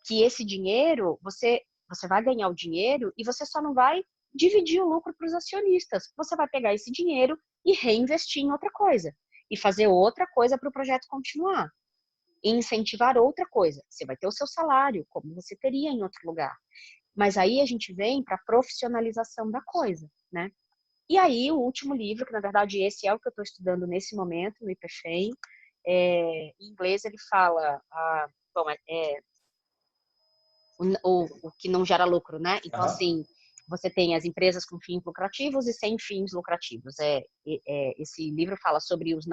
Que esse dinheiro, você vai ganhar o dinheiro e você só não vai dividir o lucro para os acionistas. Você vai pegar esse dinheiro e reinvestir em outra coisa. E fazer outra coisa para o projeto continuar. E incentivar outra coisa. Você vai ter o seu salário, como você teria em outro lugar. Mas aí a gente vem para a profissionalização da coisa, né? E aí o último livro, que na verdade esse é o que eu estou estudando nesse momento, no IPFEM, em inglês ele fala, o que não gera lucro, né? Então, assim, você tem as empresas com fins lucrativos e sem fins lucrativos. Esse livro fala sobre os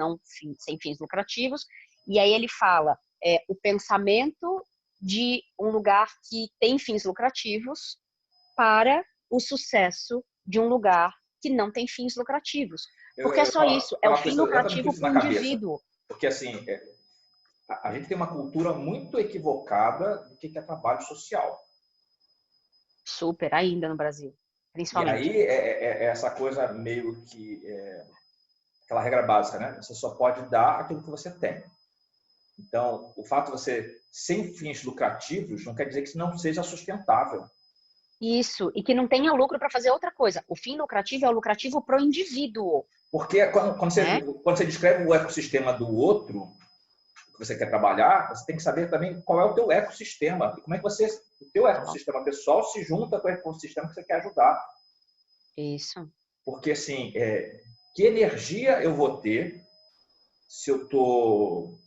sem fins lucrativos, e aí ele fala o pensamento de um lugar que tem fins lucrativos para o sucesso de um lugar que não tem fins lucrativos. Porque é só isso, é o fim lucrativo para o indivíduo. Porque, assim, a gente tem uma cultura muito equivocada do que é trabalho social. Super, ainda no Brasil, principalmente. E aí é essa coisa meio que aquela regra básica, né? Você só pode dar aquilo que você tem. Então, o fato de você sem fins lucrativos não quer dizer que isso não seja sustentável. Isso, e que não tenha lucro para fazer outra coisa. O fim lucrativo é o lucrativo para o indivíduo. Porque quando você descreve o ecossistema do outro, que você quer trabalhar, você tem que saber também qual é o teu ecossistema. E como é que o teu ecossistema pessoal se junta com o ecossistema que você quer ajudar. Isso. Porque, assim, que energia eu vou ter se eu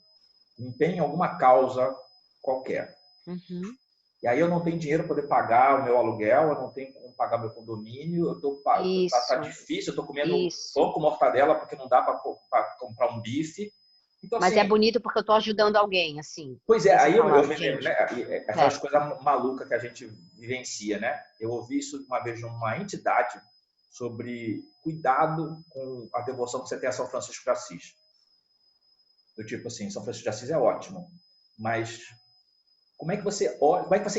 empenho em alguma causa qualquer? Uhum. E aí eu não tenho dinheiro para poder pagar o meu aluguel, eu não tenho como pagar meu condomínio, tá Isso, difícil, eu estou comendo isso. pão com mortadela porque não dá para comprar um bife. Então, Mas é assim, bonito porque eu tô ajudando alguém, assim. pois E é, aí você aí eu fala, me lembro, né? gente, é, Aquelas coisas malucas que a gente vivencia, né? Eu ouvi isso uma vez de uma entidade sobre cuidado com a devoção que você tem a São Francisco de Assis. Do tipo assim, São Francisco de Assis é ótimo, mas como é que você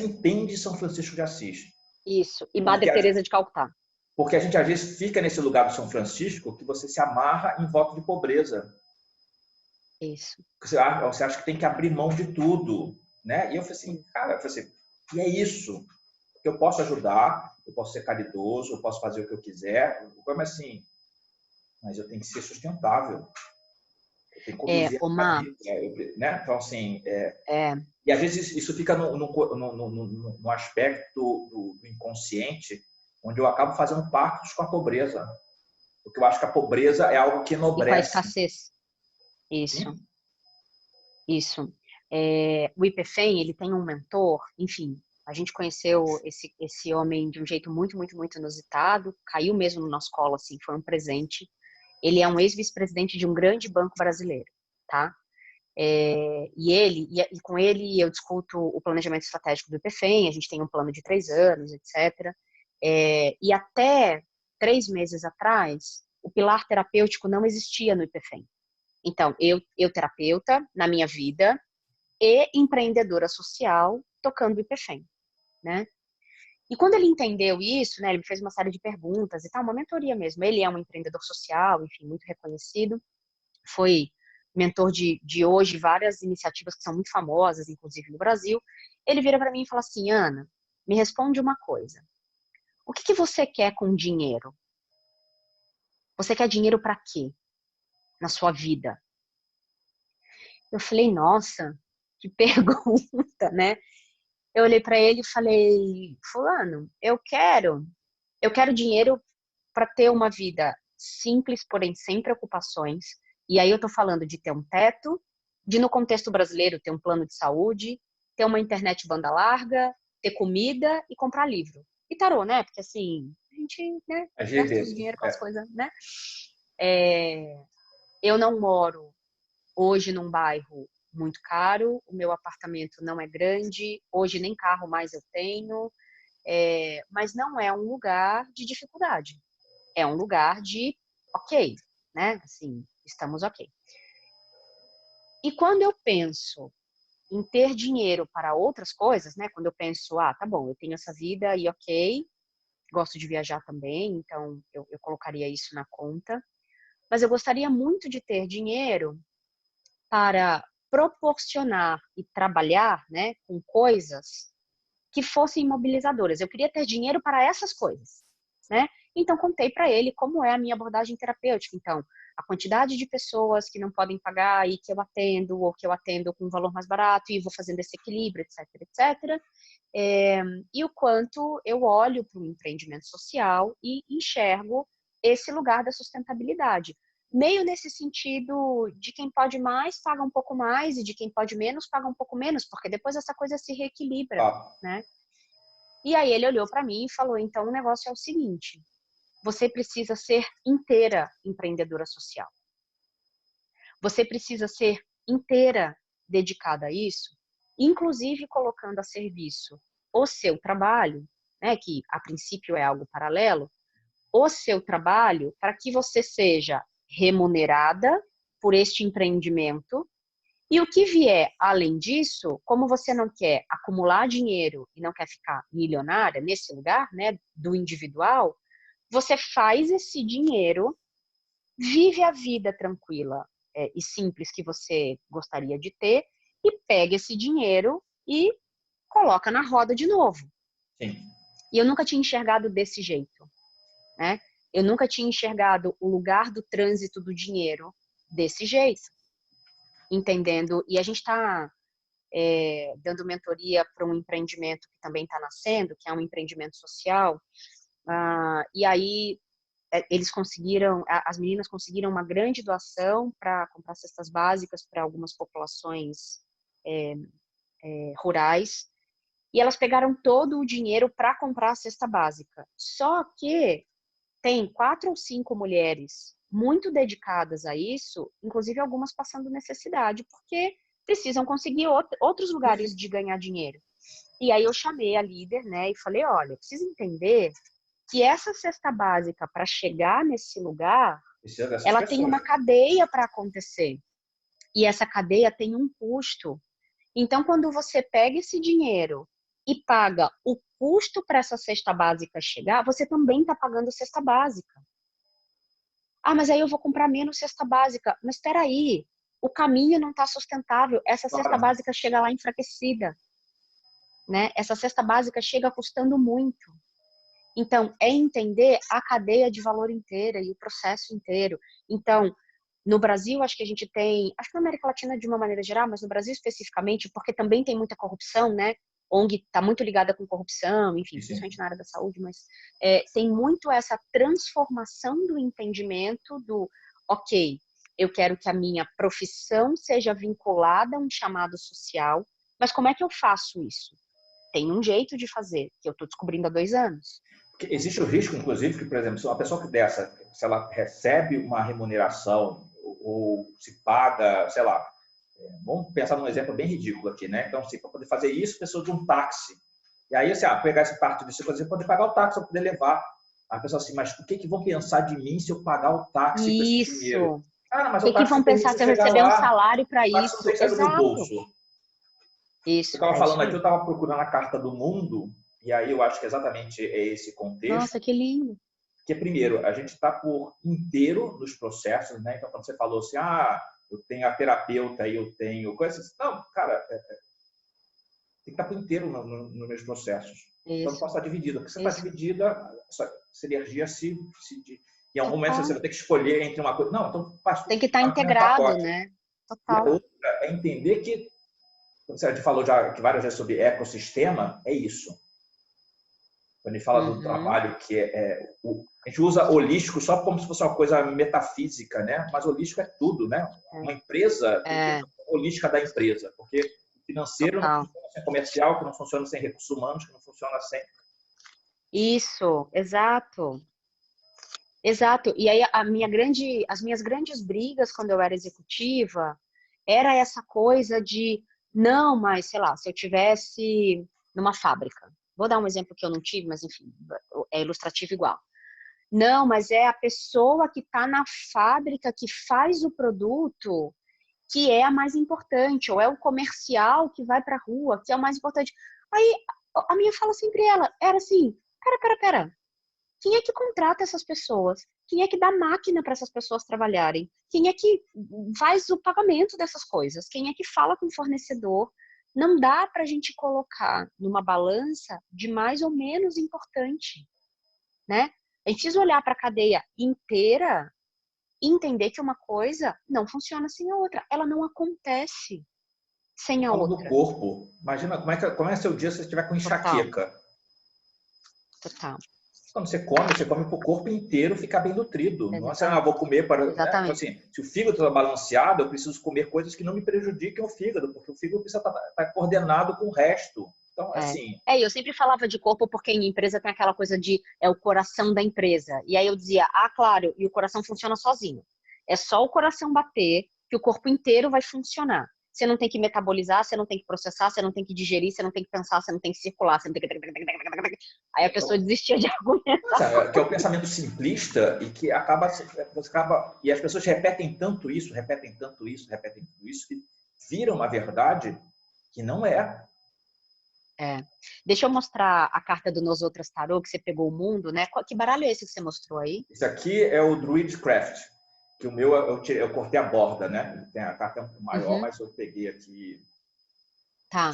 entende São Francisco de Assis? isso. E Porque Madre Teresa de Calcutá. Porque a gente às vezes fica nesse lugar do São Francisco que você se amarra em voto de pobreza. Isso. Você acha que tem que abrir mão de tudo, né? E eu falei assim, Isso. cara, eu falei assim, e é isso. Porque eu posso ajudar, eu posso ser caridoso, eu posso fazer o que eu quiser, mas assim, mas eu tenho que ser sustentável. Eu tenho que conduzir a minha Omar, vida, né? Então, assim, é, e às vezes isso fica no aspecto do inconsciente, onde eu acabo fazendo pactos com a pobreza. Porque eu acho que a pobreza é algo que e com a enobrece. escassez. Isso, Sim? isso. O IPFEM, ele tem um mentor, enfim, a gente conheceu esse homem de um jeito muito, muito, muito inusitado, caiu mesmo no nosso colo, assim, foi um presente. Ele é um ex-vice-presidente de um grande banco brasileiro, tá? E com ele eu discuto o planejamento estratégico do IPFEM, a gente tem um plano de 3 anos, etc. E até 3 meses atrás, o pilar terapêutico não existia no IPFEM. Então, eu terapeuta na minha vida e empreendedora social tocando o IPFEM, né? E quando ele entendeu isso, né, ele me fez uma série de perguntas e tal, uma mentoria mesmo. Ele é um empreendedor social, enfim, muito reconhecido, foi mentor de hoje várias iniciativas que são muito famosas, inclusive no Brasil. Ele vira para mim e fala assim, Ana, me responde uma coisa. O que você quer com dinheiro? Você quer dinheiro para quê na sua vida? Eu falei, nossa, que pergunta, né? Eu olhei para ele e falei, fulano, eu quero dinheiro para ter uma vida simples, porém sem preocupações. E aí eu tô falando de ter um teto, de no contexto brasileiro ter um plano de saúde, ter uma internet banda larga, ter comida e comprar livro. E tarô, né? Porque assim, a gente, né, A gasta GV. o dinheiro com as coisas, né? É, eu não moro hoje num bairro muito caro, o meu apartamento não é grande, hoje nem carro mais eu tenho, mas não é um lugar de dificuldade. É um lugar de ok, né? Assim, estamos ok. E quando eu penso em ter dinheiro para outras coisas, né? Quando eu penso, tá bom, eu tenho essa vida e ok, gosto de viajar também, então eu colocaria isso na conta. Mas eu gostaria muito de ter dinheiro para proporcionar e trabalhar, né, com coisas que fossem mobilizadoras. Eu queria ter dinheiro para essas coisas, né? Então contei para ele como é a minha abordagem terapêutica. Então, a quantidade de pessoas que não podem pagar e que eu atendo, ou que eu atendo com um valor mais barato e vou fazendo esse equilíbrio, etc, etc. E o quanto eu olho para o empreendimento social e enxergo esse lugar da sustentabilidade. Meio nesse sentido de quem pode mais paga um pouco mais e de quem pode menos paga um pouco menos, porque depois essa coisa se reequilibra, Tá. né? E aí ele olhou para mim e falou, então o negócio é o seguinte, você precisa ser inteira empreendedora social. Você precisa ser inteira dedicada a isso, inclusive colocando a serviço o seu trabalho, né, que a princípio é algo paralelo, o seu trabalho para que você seja remunerada por este empreendimento. E o que vier além disso, como você não quer acumular dinheiro e não quer ficar milionária nesse lugar, né, do individual, você faz esse dinheiro, vive a vida tranquila e simples que você gostaria de ter e pega esse dinheiro e coloca na roda de novo. Sim. E eu nunca tinha enxergado desse jeito, né? Eu nunca tinha enxergado o lugar do trânsito do dinheiro desse jeito, entendendo? E a gente está dando mentoria para um empreendimento que também está nascendo, que é um empreendimento social. E aí eles conseguiram, as meninas conseguiram uma grande doação para comprar cestas básicas para algumas populações rurais. E elas pegaram todo o dinheiro para comprar a cesta básica. Só que tem 4 ou 5 mulheres muito dedicadas a isso, inclusive algumas passando necessidade, porque precisam conseguir outros lugares de ganhar dinheiro. E aí eu chamei a líder, né, e falei, olha, precisa entender que essa cesta básica, para chegar nesse lugar, ela tem uma cadeia para acontecer. E essa cadeia tem um custo. Então, quando você pega esse dinheiro e paga o custo para essa cesta básica chegar, você também está pagando cesta básica. Ah, mas aí eu vou comprar menos cesta básica. Mas espera aí, o caminho não está sustentável. Essa cesta básica chega lá enfraquecida, né? Essa cesta básica chega custando muito. Então, é entender a cadeia de valor inteira e o processo inteiro. Então, no Brasil, acho que a gente tem, acho que na América Latina de uma maneira geral, mas no Brasil especificamente, porque também tem muita corrupção, né? ONG está muito ligada com corrupção, enfim, principalmente na área da saúde, mas tem muito essa transformação do entendimento do, ok, eu quero que a minha profissão seja vinculada a um chamado social, mas como é que eu faço isso? Tem um jeito de fazer, que eu estou descobrindo há 2 anos. Porque existe o risco, inclusive, que, por exemplo, se uma pessoa que dessa, se ela recebe uma remuneração ou se paga, sei lá, vamos pensar num exemplo bem ridículo aqui, né? Então, assim, para poder fazer isso, a pessoa de um táxi. E aí, assim, pegar essa parte disso, por exemplo, poder pagar o táxi para poder levar. A pessoa assim, mas o que vão pensar de mim se eu pagar o táxi com esse dinheiro? Ah, mas o que vão pensar se eu receber um salário para isso? Exato. Bolso. Isso. Eu estava falando aqui, eu estava procurando a Carta do Mundo, e aí eu acho que exatamente é esse contexto. Nossa, que lindo. Que, primeiro, a gente está por inteiro nos processos, né? Então, quando você falou assim, eu tenho a terapeuta e eu tenho coisas... Não, cara, tem que estar por inteiro nos meus processos. Isso. Então, não posso estar dividido. Porque você está dividida, essa energia em algum momento você vai ter que escolher entre uma coisa... Não, então faz tudo. Tem que estar integrado, né? Total. E a outra é entender que, a gente falou já que várias vezes sobre ecossistema, é isso. Quando a gente fala do trabalho que a gente usa holístico só como se fosse uma coisa metafísica, né? Mas holístico é tudo, né? Uma empresa tem que ter holística da empresa, porque o financeiro não funciona sem comercial, que não funciona sem recursos humanos, que não funciona sem... Isso, exato. Exato. E aí as minhas grandes brigas quando eu era executiva era essa coisa de, não, mas sei lá, se eu tivesse numa fábrica, vou dar um exemplo que eu não tive, mas enfim, é ilustrativo igual. Não, mas é a pessoa que está na fábrica que faz o produto que é a mais importante, ou é o comercial que vai para a rua que é o mais importante. Aí a minha fala sempre era assim, pera. Quem é que contrata essas pessoas? Quem é que dá máquina para essas pessoas trabalharem? Quem é que faz o pagamento dessas coisas? Quem é que fala com o fornecedor? Não dá para a gente colocar numa balança de mais ou menos importante, né? A gente precisa olhar para a cadeia inteira e entender que uma coisa não funciona sem a outra. Ela não acontece sem a outra. Do corpo. Imagina como é seu dia se você estiver com enxaqueca. Total. Quando você come para o corpo inteiro ficar bem nutrido. Não é assim, vou comer para... Exatamente. Né? Assim, se o fígado está balanceado, eu preciso comer coisas que não me prejudiquem o fígado, porque o fígado precisa estar coordenado com o resto. Então, assim... eu sempre falava de corpo porque em empresa tem aquela coisa de o coração da empresa. E aí eu dizia, claro, e o coração funciona sozinho. É só o coração bater que o corpo inteiro vai funcionar. Você não tem que metabolizar, você não tem que processar, você não tem que digerir, você não tem que pensar, você não tem que circular, você não tem que... Aí a pessoa desistia de argumentar. Que é o pensamento simplista e que acaba... E as pessoas repetem tanto isso, que viram uma verdade que não é. Deixa eu mostrar a carta do Nosotras Tarot, que você pegou o mundo, né? Que baralho é esse que você mostrou aí? Esse aqui é o Druidcraft, que o meu eu cortei a borda, né? Tem a carta maior, mas eu peguei aqui. Tá.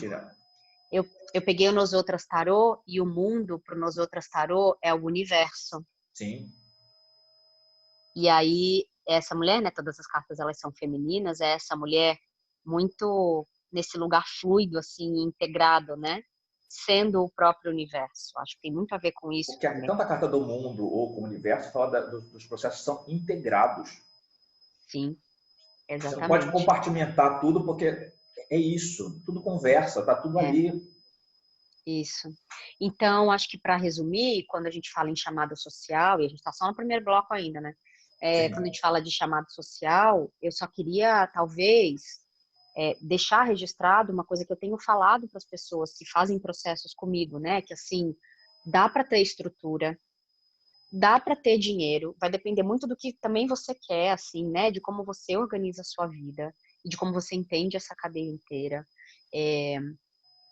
Eu peguei o Nosotras Tarot e o mundo para o Nosotras Tarot é o universo. Sim. E aí, essa mulher, né? Todas as cartas elas são femininas, é essa mulher muito nesse lugar fluido, assim, integrado, né? Sendo o próprio universo. Acho que tem muito a ver com isso. Porque tanto a carta do mundo ou com o universo fala dos processos que são integrados. Sim, exatamente. Você não pode compartimentar tudo porque é isso. Tudo conversa, tá tudo ali. Isso. Então, acho que para resumir, quando a gente fala em chamada social, e a gente está só no primeiro bloco ainda, né? Quando a Sim. gente fala de chamada social, eu só queria, talvez, deixar registrado uma coisa que eu tenho falado para as pessoas que fazem processos comigo, né? Que assim, dá para ter estrutura, dá para ter dinheiro, vai depender muito do que também você quer, assim, né? De como você organiza a sua vida e de como você entende essa cadeia inteira. É,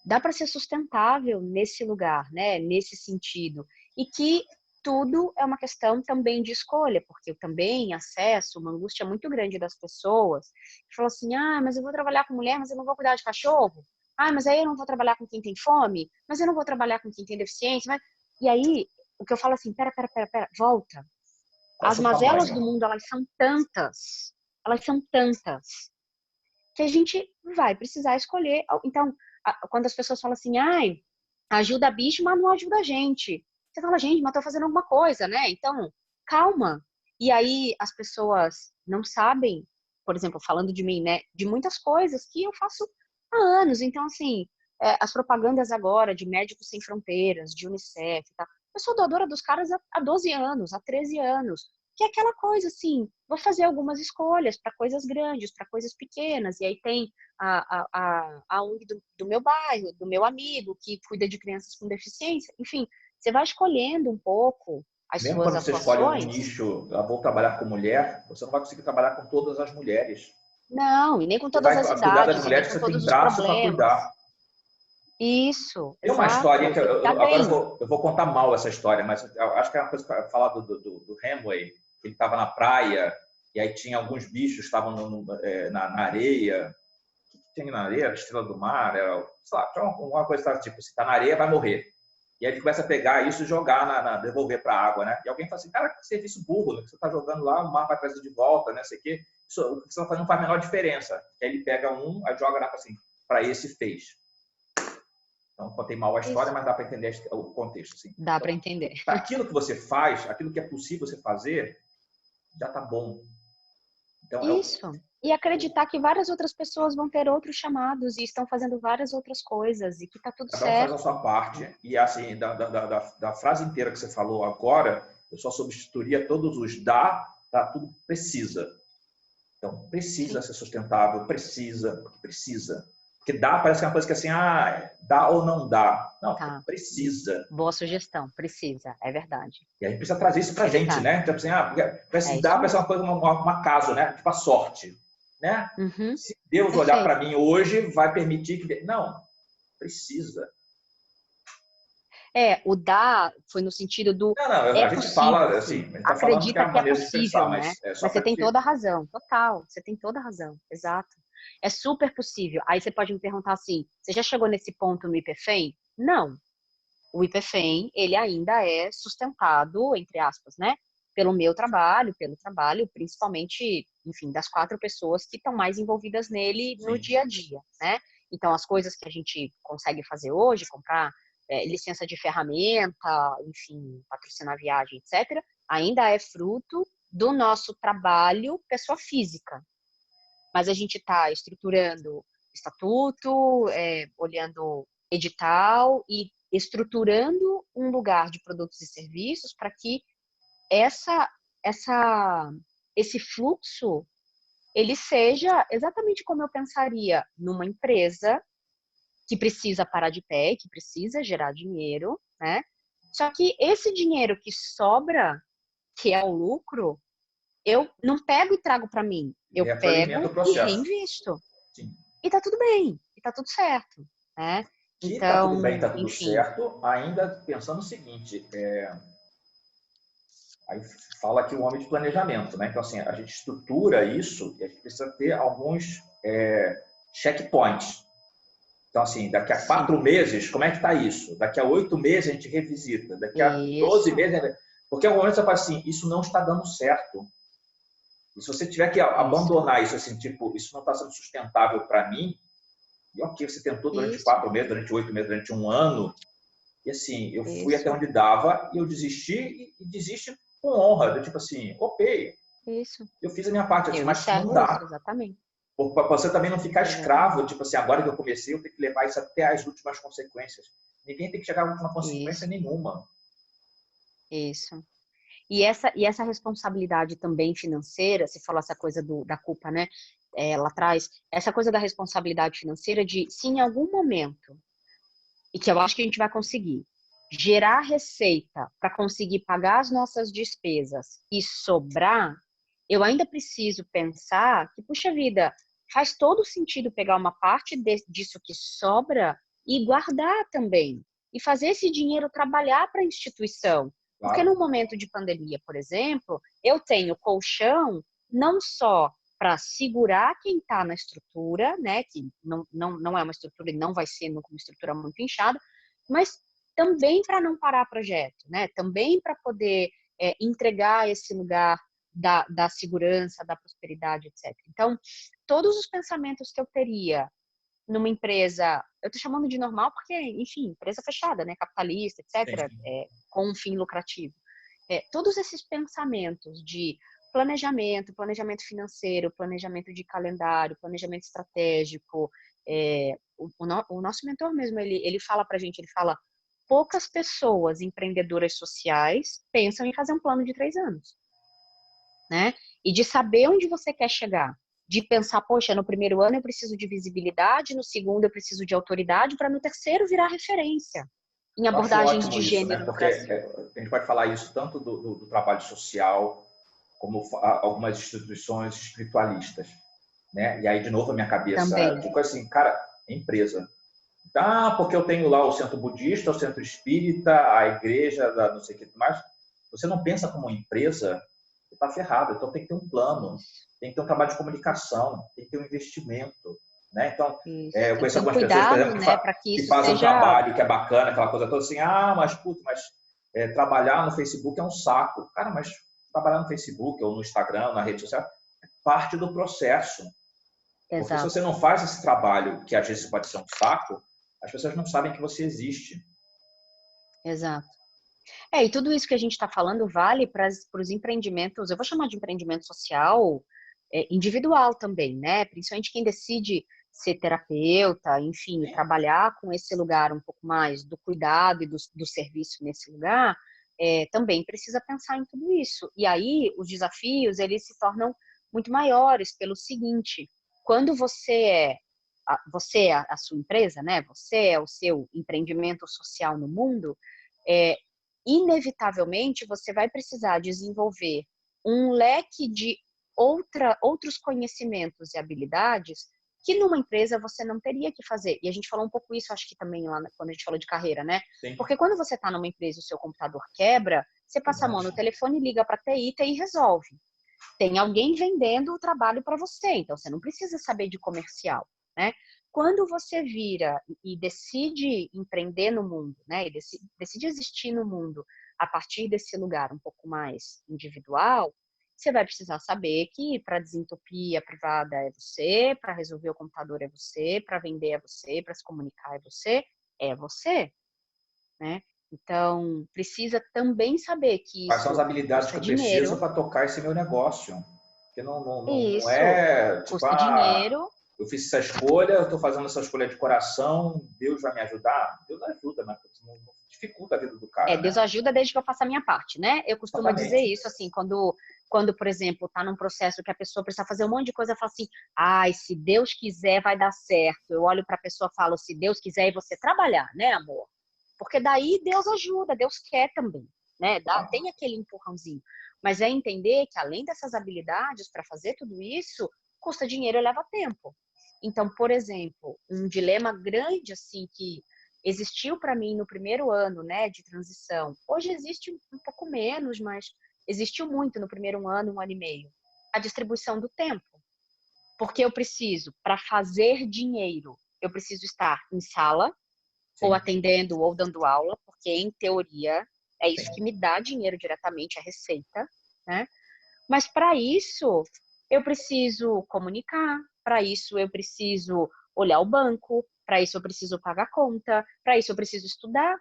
dá para ser sustentável nesse lugar, né? Nesse sentido. E que tudo é uma questão também de escolha, porque eu também acesso uma angústia muito grande das pessoas que falam assim, mas eu vou trabalhar com mulher, mas eu não vou cuidar de cachorro. Mas aí eu não vou trabalhar com quem tem fome, mas eu não vou trabalhar com quem tem deficiência. E aí, o que eu falo assim, pera, volta. Qual o As seu mazelas do tamanho? mundo, elas são tantas, que a gente vai precisar escolher. Então, quando as pessoas falam assim, ajuda bicho, mas não ajuda a gente. Você fala, gente, mas tô fazendo alguma coisa, né? Então, calma. E aí as pessoas não sabem, por exemplo, falando de mim, né? De muitas coisas que eu faço há anos. Então, assim, as propagandas agora de Médicos Sem Fronteiras, de Unicef, tá? Eu sou doadora dos caras há 12 anos, há 13 anos. Que é aquela coisa assim, vou fazer algumas escolhas para coisas grandes, para coisas pequenas. E aí tem a ONG do meu bairro, do meu amigo, que cuida de crianças com deficiência. Enfim, você vai escolhendo um pouco as Mesmo suas quando você escolhe um atuações. nicho, eu vou trabalhar com mulher, você não vai conseguir trabalhar com todas as mulheres. Não, e nem com Você todas vai as cuidar das idades, e nem mulheres que com você tem todos os braço para cuidar. problemas. Isso, Tem uma historinha exato. que E tá agora bem. eu vou contar mal essa história, mas eu acho que é uma coisa para falar do Hemingway. Ele estava na praia e aí tinha alguns bichos que estavam na areia. O que tinha na areia? Era estrela do mar, era, sei lá, tinha uma coisa tipo, se está na areia vai morrer. E aí ele começa a pegar isso e jogar, devolver para a água, né? E alguém fala assim, cara, que serviço burro, né? Que você está jogando lá, o mar vai trazer de volta, né? Sei que isso, o que você está fazendo não faz a menor diferença. E aí ele pega aí joga lá assim, para esse fez. Então, contei mal a história, Isso. mas dá para entender o contexto. Assim. Dá para Então, entender. para aquilo que você faz, aquilo que é possível você fazer, já está bom. Então, Isso. E acreditar que várias outras pessoas vão ter outros chamados e estão fazendo várias outras coisas e que tá tudo cada um faz a certo. sua parte. E assim, da frase inteira que você falou agora, eu só substituiria todos os para tudo precisa. Então, precisa Sim. ser sustentável, precisa. Porque dá, parece que é uma coisa que assim, dá ou não dá. Não, Tá. precisa. Boa sugestão. Precisa. É verdade. E a gente precisa trazer isso para a É gente, verdade. né? Tipo assim, É dar isso para ser uma mesmo. coisa, um acaso, né? Tipo a sorte, né? Uhum. Se Deus olhar para Perfeito. mim hoje, vai permitir que... Não, precisa. O dar foi no sentido do Não, não, é a gente fala, possível, assim, sim. a gente está falando que é Acredita a que é maneira de expressar, possível, né? mas é só Mas você para tem gente... toda a razão, total. Você tem toda a razão, exato. É super possível. Aí você pode me perguntar assim: você já chegou nesse ponto no IPFEM? Não. O IPFEM, ele ainda é sustentado, entre aspas, né? Pelo trabalho, principalmente, enfim, das 4 pessoas que estão mais envolvidas nele no Sim. dia a dia, né? Então, as coisas que a gente consegue fazer hoje, comprar licença de ferramenta, enfim, patrocinar viagem, etc., ainda é fruto do nosso trabalho pessoa física. Mas a gente está estruturando estatuto, olhando edital e estruturando um lugar de produtos e serviços para que essa, esse fluxo ele seja exatamente como eu pensaria numa empresa que precisa parar de pé, que precisa gerar dinheiro, né? Só que esse dinheiro que sobra, que é o lucro, eu não pego e trago para mim, eu Retroalimenta o pego e processo. reinvisto. Sim. E tá tudo bem, e tá tudo certo, né? Que está tudo bem, Então, está tudo enfim, certo, ainda pensando o seguinte, aí fala aqui o homem de planejamento, né? Então, assim, a gente estrutura isso e a gente precisa ter alguns checkpoints. Então, assim, daqui a sim, 4 meses, como é que está isso? Daqui a 8 meses a gente revisita. Daqui a 12 isso, meses... Porque é um momento que você fala assim, isso não está dando certo. E se você tiver que isso, abandonar isso, assim, tipo, isso não está sendo sustentável para mim, e ok, você tentou durante isso, 4 meses, durante 8 meses, durante um ano, e assim, eu fui até isso, onde dava e eu desisti e desisti com honra. Tipo assim, ok, isso. eu fiz a minha parte, Eu mas não encerro isso, dá. exatamente, Para você também não ficar escravo, exatamente. tipo assim, agora que eu comecei, eu tenho que levar isso até as últimas consequências. Ninguém tem que chegar a uma consequência Isso, nenhuma. isso. E essa responsabilidade também financeira, você falou essa coisa da culpa, né? Lá atrás, essa coisa da responsabilidade financeira de, se em algum momento, e que eu acho que a gente vai conseguir, gerar receita para conseguir pagar as nossas despesas e sobrar, eu ainda preciso pensar que, puxa vida, faz todo sentido pegar uma parte disso que sobra e guardar também. E fazer esse dinheiro trabalhar para a instituição. Porque no Claro. momento de pandemia, por exemplo, eu tenho colchão não só para segurar quem está na estrutura, né, que não é uma estrutura e não vai ser nunca uma estrutura muito inchada, mas também para não parar projeto, né, também para poder entregar esse lugar da segurança, da prosperidade, etc. Então, todos os pensamentos que eu teria numa empresa, eu estou chamando de normal porque, enfim, empresa fechada, né, capitalista, etc., Sim. com um fim lucrativo. Todos esses pensamentos de planejamento financeiro, planejamento de calendário, planejamento estratégico, o nosso mentor mesmo, ele fala pra gente, ele fala, poucas pessoas empreendedoras sociais pensam em fazer um plano de 3 anos, né? E de saber onde você quer chegar. De pensar, poxa, no primeiro ano eu preciso de visibilidade, no segundo eu preciso de autoridade, para no terceiro virar referência em Eu acho abordagens ótimo de isso, né? gênero no Porque Brasil. a gente pode falar isso tanto do trabalho social, como algumas instituições espiritualistas, né? E aí, de novo, a minha cabeça Também, fica assim, cara, empresa. Ah, porque eu tenho lá o centro budista, o centro espírita, a igreja, da não sei o que mais. Você não pensa como empresa, você está ferrado. Então tem que ter um plano, isso, tem que ter um trabalho de comunicação, tem que ter um investimento. Né? Então, isso. eu Tem que conheço ter um algumas pessoas, por cuidado, exemplo, né, para que que isso fazem um seja. trabalho que é bacana, aquela coisa toda assim, mas puta, trabalhar no Facebook é um saco. Cara, mas trabalhar no Facebook ou no Instagram, na rede social, é parte do processo. Porque se Exato, você não faz esse trabalho, que às vezes pode ser um saco, as pessoas não sabem que você existe. exato. E tudo isso que a gente está falando vale para os empreendimentos, eu vou chamar de empreendimento social, individual também, né? Principalmente quem decide ser terapeuta, enfim, Sim. trabalhar com esse lugar um pouco mais do cuidado e do serviço nesse lugar, também precisa pensar em tudo isso. E aí os desafios, eles se tornam muito maiores pelo seguinte, quando você é a sua empresa, né? Você é o seu empreendimento social no mundo, é, inevitavelmente você vai precisar desenvolver um leque de outros conhecimentos e habilidades que numa empresa você não teria que fazer. E a gente falou um pouco isso, acho que também lá quando a gente falou de carreira, né? Sim. Porque quando você está numa empresa e o seu computador quebra, você passa a mão no telefone, liga para a TI, TI resolve. Tem alguém vendendo o trabalho para você, então você não precisa saber de comercial, né? Quando você vira e decide empreender no mundo, né, e decide existir no mundo a partir desse lugar um pouco mais individual, você vai precisar saber que para desentupir a privada é você, para resolver o computador é você, para vender é você, para se comunicar é você, né? Então, precisa também saber que Quais são as isso habilidades que custa eu preciso dinheiro. para tocar esse meu negócio? Porque não Isso é tipo, custa dinheiro. eu fiz essa escolha, eu estou fazendo essa escolha de coração, Deus vai me ajudar? Deus ajuda, mas não dificulta a vida do cara, Deus né? ajuda desde que eu faça a minha parte, né? Eu costumo dizer Exatamente. isso, assim, quando por exemplo, tá num processo que a pessoa precisa fazer um monte de coisa, eu falo assim, ai, se Deus quiser, vai dar certo. Eu olho pra pessoa e falo, se Deus quiser, e você trabalhar, né, amor? Porque daí Deus ajuda, Deus quer também, né? Tem aquele empurrãozinho. Mas é entender que além dessas habilidades para fazer tudo isso, custa dinheiro e leva tempo. Então, por exemplo, um dilema grande, assim, que existiu para mim no primeiro ano, né, de transição. Hoje existe um pouco menos, mas existiu muito no primeiro ano, 1 ano e meio. A distribuição do tempo. Porque eu preciso, para fazer dinheiro, eu preciso estar em sala, ou Sim, atendendo, ou dando aula, porque em teoria é isso que sim. me dá dinheiro diretamente, a receita, né? Mas para isso, eu preciso comunicar, para isso eu preciso olhar o banco, para isso eu preciso pagar conta, para isso eu preciso estudar.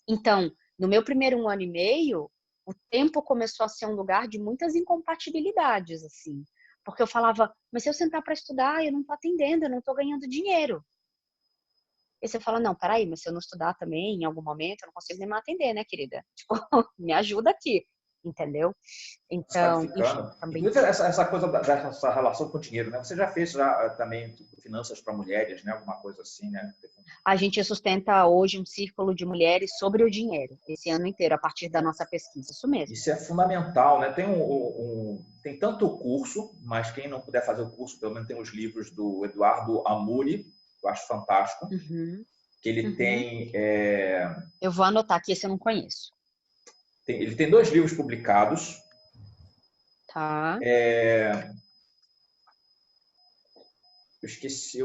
Então, no meu primeiro 1 ano e meio, o tempo começou a ser um lugar de muitas incompatibilidades, assim. Porque eu falava, mas se eu sentar para estudar, eu não estou atendendo, eu não estou ganhando dinheiro. E você fala, não, peraí, mas se eu não estudar também, em algum momento, eu não consigo nem me atender, né, querida? Tipo, me ajuda aqui, entendeu? Então, enfim, Qualificando. também Inclusive, tem. essa coisa dessa relação com o dinheiro, né? Você já fez também tipo, finanças para mulheres, né? Alguma coisa assim, né? A gente sustenta hoje um círculo de mulheres sobre o dinheiro, esse ano inteiro, a partir da nossa pesquisa, isso mesmo. Isso é fundamental, né? Tem tanto o curso, mas quem não puder fazer o curso, pelo menos tem os livros do Eduardo Amuri, que eu acho fantástico, Uhum, que ele uhum. tem, Eu vou anotar aqui, esse eu não conheço. ele tem 2 livros publicados. Tá, Eu esqueci,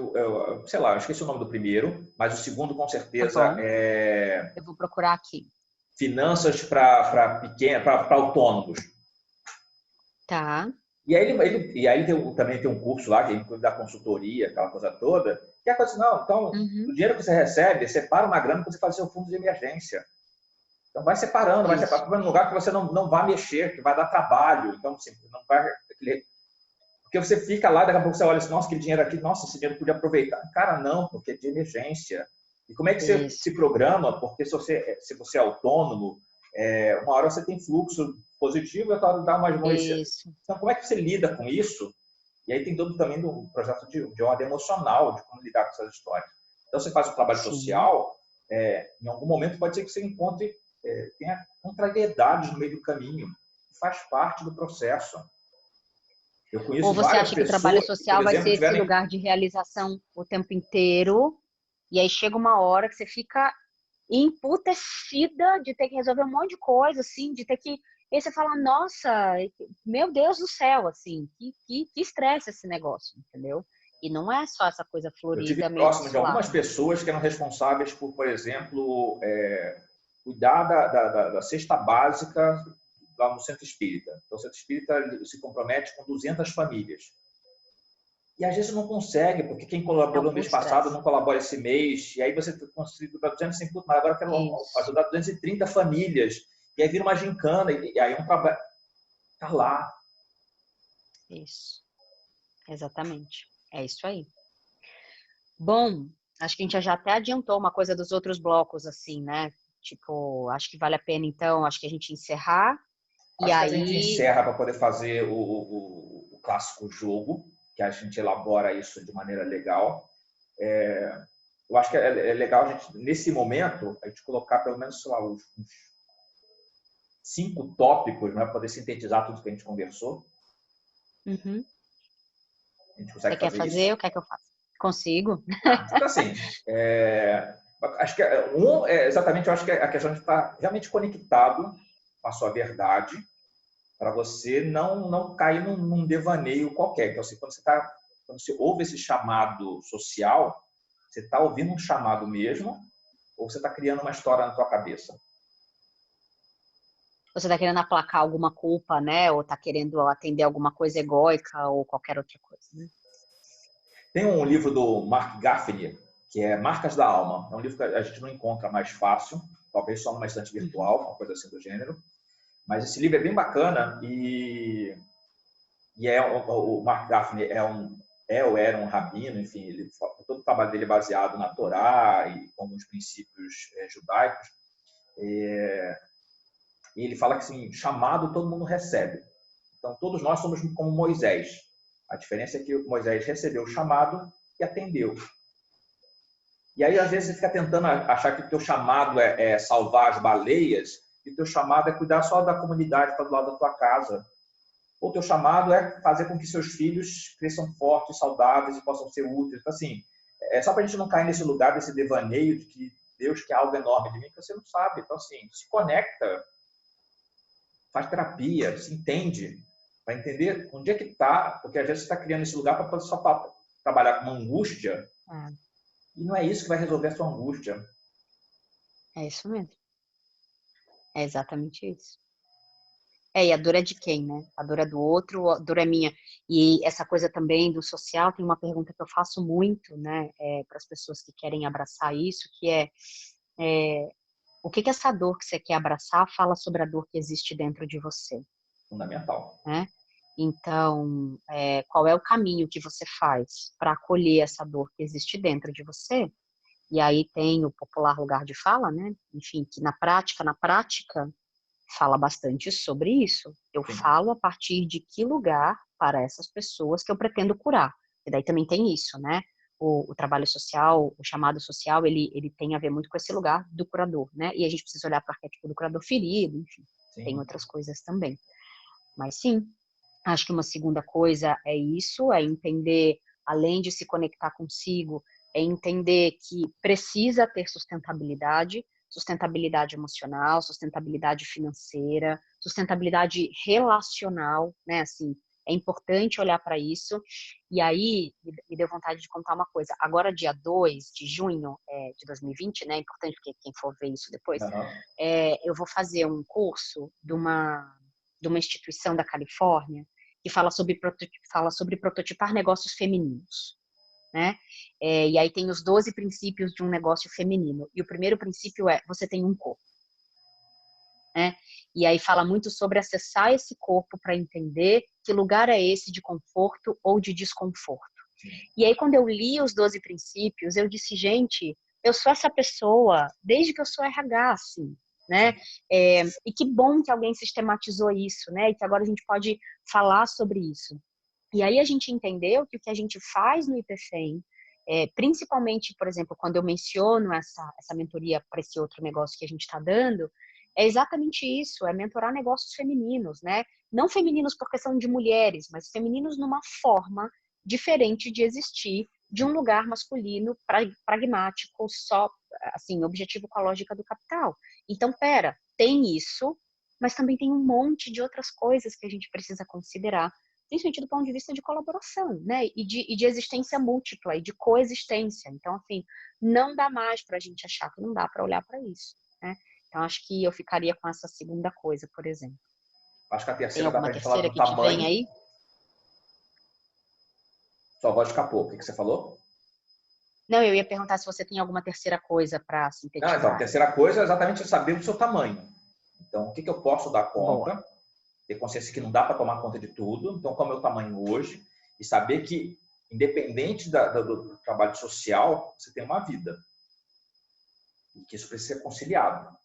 sei lá, eu esqueci o nome do primeiro, mas o segundo com tá certeza bom. é Eu vou procurar aqui. Finanças para autônomos. Tá. Também tem um curso lá, que inclui da consultoria, aquela coisa toda, que é coisa assim, não, então, o Uhum. dinheiro que você recebe, separa uma grana para você fazer seu fundo de emergência. Então, vai separando, Isso, para um lugar que você não vai mexer, que vai dar trabalho. Então, assim, não vai... Porque você fica lá, daqui a pouco você olha assim, nossa, aquele dinheiro aqui, nossa, esse dinheiro podia aproveitar. Cara, não, porque é de emergência. E como é que você isso, se programa? Porque se você é autônomo, uma hora você tem fluxo positivo e outra hora dá umas molestias. isso. Então, como é que você lida com isso? E aí tem todo também um projeto de ordem emocional, de como lidar com essas histórias. Então, você faz o trabalho Sim. social, em algum momento pode ser que você encontre, tenha contrariedades no meio do caminho, que faz parte do processo. Eu Ou conheço você várias acha que o trabalho pessoas que, por social vai exemplo, ser esse tiverem. lugar de realização o tempo inteiro, e aí chega uma hora que você fica emputecida de ter que resolver um monte de coisa, assim, de ter que. E aí você fala, nossa, meu Deus do céu, assim, que estresse esse negócio, entendeu? E não é só essa coisa Eu tive floridamente próximo de algumas suave. pessoas que eram responsáveis por exemplo, cuidar da cesta básica lá no centro espírita. Então, o centro espírita se compromete com 200 famílias. E às vezes não consegue, porque quem É um colaborou no mês puto passado estresse. não colabora esse mês, e aí você conseguiu para 205, mas agora eu quero Isso, ajudar 230 famílias. E aí vira uma gincana, e aí é um trabalho. Está lá. isso. Exatamente. É isso aí. Bom, acho que a gente já até adiantou uma coisa dos outros blocos, assim, né? Tipo, acho que vale a pena, então, acho que a gente encerrar. E Acho que a gente aí, encerra para poder fazer o clássico jogo, que a gente elabora isso de maneira legal. Eu acho que é legal a gente, nesse momento, a gente colocar pelo menos, sei lá, uns 5 tópicos, né, para poder sintetizar tudo que a gente conversou. uhum. A gente Você consegue quer fazer fazer? isso? O que é que eu faço? Consigo. Então, assim, acho que exatamente, eu acho que a questão de estar realmente conectado com a sua verdade, para você não cair num devaneio qualquer. Então, assim, quando você ouve esse chamado social, você está ouvindo um chamado mesmo, ou você está criando uma história na tua cabeça? Você tá querendo aplacar alguma culpa, né? Ou tá querendo atender alguma coisa egóica ou qualquer outra coisa, né? Tem um livro do Mark Gaffney, que é Marcas da Alma. É um livro que a gente não encontra mais fácil, talvez só numa estante Uhum. virtual, uma coisa assim do gênero. Mas esse livro é bem bacana e o Mark Gaffney ou era um rabino, enfim, todo o trabalho dele é baseado na Torá e com alguns princípios judaicos. E ele fala que assim, chamado todo mundo recebe. Então todos nós somos como Moisés. A diferença é que Moisés recebeu o chamado e atendeu. E aí às vezes você fica tentando achar que o teu chamado é salvar as baleias e o teu chamado é cuidar só da comunidade que está do lado da tua casa. O teu chamado é fazer com que seus filhos cresçam fortes, saudáveis e possam ser úteis. Então, assim, é só para a gente não cair nesse lugar, desse devaneio de que Deus quer algo enorme de mim, que você não sabe. Então, assim, se conecta, faz terapia, se entende, para entender onde é que está, porque às vezes você está criando esse lugar para só pra trabalhar com uma angústia, e não é isso que vai resolver a sua angústia. É isso mesmo. É exatamente isso. É, e a dor é de quem, né? A dor é do outro, a dor é minha. E essa coisa também do social, tem uma pergunta que eu faço muito, né, para as pessoas que querem abraçar isso, que é o que que essa dor que você quer abraçar fala sobre a dor que existe dentro de você, Fundamental. né? Então, qual é o caminho que você faz para acolher essa dor que existe dentro de você? E aí tem o popular lugar de fala, né? Enfim, que na prática, fala bastante sobre isso. Eu Sim. falo a partir de que lugar para essas pessoas que eu pretendo curar. E daí também tem isso, né? O trabalho social, o chamado social, ele tem a ver muito com esse lugar do curador, né? E a gente precisa olhar para o arquétipo do curador ferido, enfim, tem Sim. outras coisas também. Mas sim, acho que uma segunda coisa é isso, é entender, além de se conectar consigo, é entender que precisa ter sustentabilidade, sustentabilidade emocional, sustentabilidade financeira, sustentabilidade relacional, né? Assim, é importante olhar para isso. E aí, me deu vontade de contar uma coisa. Agora, dia 2 de junho de 2020, né? É importante porque quem for ver isso depois, Uhum. eu vou fazer um curso de uma instituição da Califórnia que fala sobre prototipar negócios femininos, né? E aí tem os 12 princípios de um negócio feminino. E o primeiro princípio é, você tem um corpo, né? E aí fala muito sobre acessar esse corpo para entender que lugar é esse de conforto ou de desconforto. E aí quando eu li os 12 princípios, eu disse, gente, eu sou essa pessoa desde que eu sou RH, assim, né? E que bom que alguém sistematizou isso, né? E que agora a gente pode falar sobre isso. E aí a gente entendeu que o que a gente faz no IPFEM, principalmente, por exemplo, quando eu menciono essa mentoria para esse outro negócio que a gente está dando, é exatamente isso, é mentorar negócios femininos, né? Não femininos por questão de mulheres, mas femininos numa forma diferente de existir de um lugar masculino pragmático, só, assim, objetivo com a lógica do capital. Então, tem isso, mas também tem um monte de outras coisas que a gente precisa considerar, principalmente do ponto de vista de colaboração, né? E de existência múltipla e de coexistência. Então, assim, não dá mais para a gente achar que não dá para olhar para isso, né? Então, acho que eu ficaria com essa segunda coisa, por exemplo. Acho que a Tem terceira dá alguma para a gente falar terceira do que te vem tamanho. aí? Sua voz escapou. O que você falou? Não, eu ia perguntar se você tem alguma terceira coisa para Não, então, a sintetizar aí. terceira coisa é exatamente saber o seu tamanho. Então, o que eu posso dar Boa. conta? Ter consciência que não dá para tomar conta de tudo. Então, qual é o meu tamanho hoje? E saber que, independente do trabalho social, você tem uma vida. E que isso precisa ser conciliado.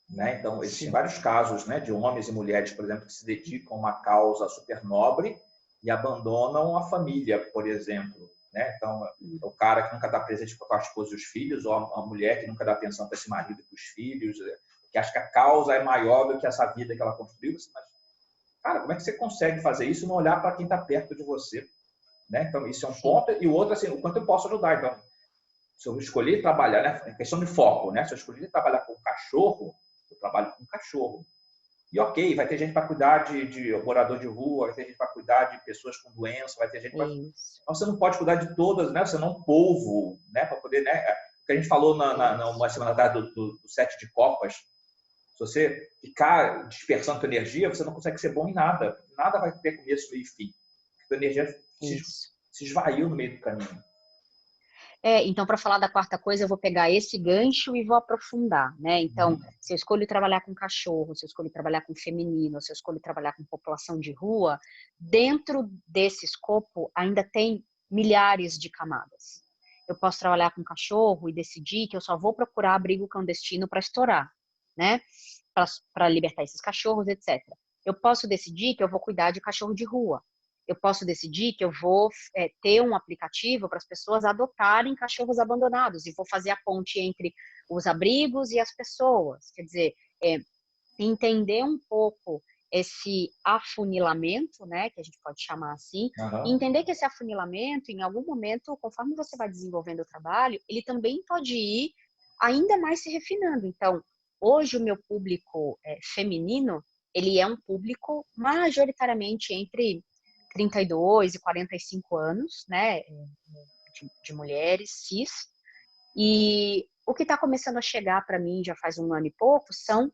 Né? Então, existem Sim. vários casos, né, de homens e mulheres, por exemplo, que se dedicam a uma causa super nobre e abandonam a família, por exemplo. Né? Então, é o cara que nunca dá presente para a esposa e os filhos, ou a mulher que nunca dá atenção para esse marido e para os filhos, que acha que a causa é maior do que essa vida que ela construiu. Mas, cara, como é que você consegue fazer isso e não olhar para quem está perto de você? Né? Então, isso é um ponto. E o outro, assim, o quanto eu posso ajudar. Então, se eu escolher trabalhar, né, é questão de foco, né? Se eu escolher trabalhar com cachorro, eu trabalho com cachorro. E ok, vai ter gente para cuidar de morador de rua, vai ter gente para cuidar de pessoas com doença, vai ter gente para... Isso. Então, você não pode cuidar de todas, né? Você não é um polvo, né? Para poder, né? O que a gente falou uma semana atrás do set de copas, se você ficar dispersando tua energia, você não consegue ser bom em nada. Nada vai ter começo, meio e fim. Tua energia se esvaiu no meio do caminho. Então, para falar da quarta coisa, eu vou pegar esse gancho e vou aprofundar, né? Então, se eu escolho trabalhar com cachorro, se eu escolho trabalhar com feminino, se eu escolho trabalhar com população de rua, dentro desse escopo ainda tem milhares de camadas. Eu posso trabalhar com cachorro e decidir que eu só vou procurar abrigo clandestino para estourar, né? Para libertar esses cachorros, etc. Eu posso decidir que eu vou cuidar de cachorro de rua. Eu posso decidir que eu vou ter um aplicativo para as pessoas adotarem cachorros abandonados e vou fazer a ponte entre os abrigos e as pessoas. Quer dizer, entender um pouco esse afunilamento, né, que a gente pode chamar assim, e entender que esse afunilamento, em algum momento, conforme você vai desenvolvendo o trabalho, ele também pode ir ainda mais se refinando. Então, hoje o meu público feminino, ele é um público majoritariamente entre 32 e 45 anos, né, de mulheres cis, e o que está começando a chegar para mim já faz 1 ano e pouco são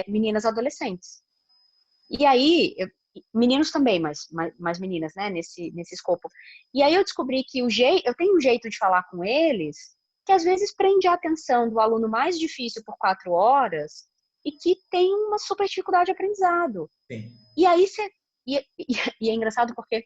meninas adolescentes. E aí, meninos também, mas meninas, né, nesse escopo. E aí eu descobri que eu tenho um jeito de falar com eles que às vezes prende a atenção do aluno mais difícil por 4 horas e que tem uma super dificuldade de aprendizado. Sim. E aí e é engraçado porque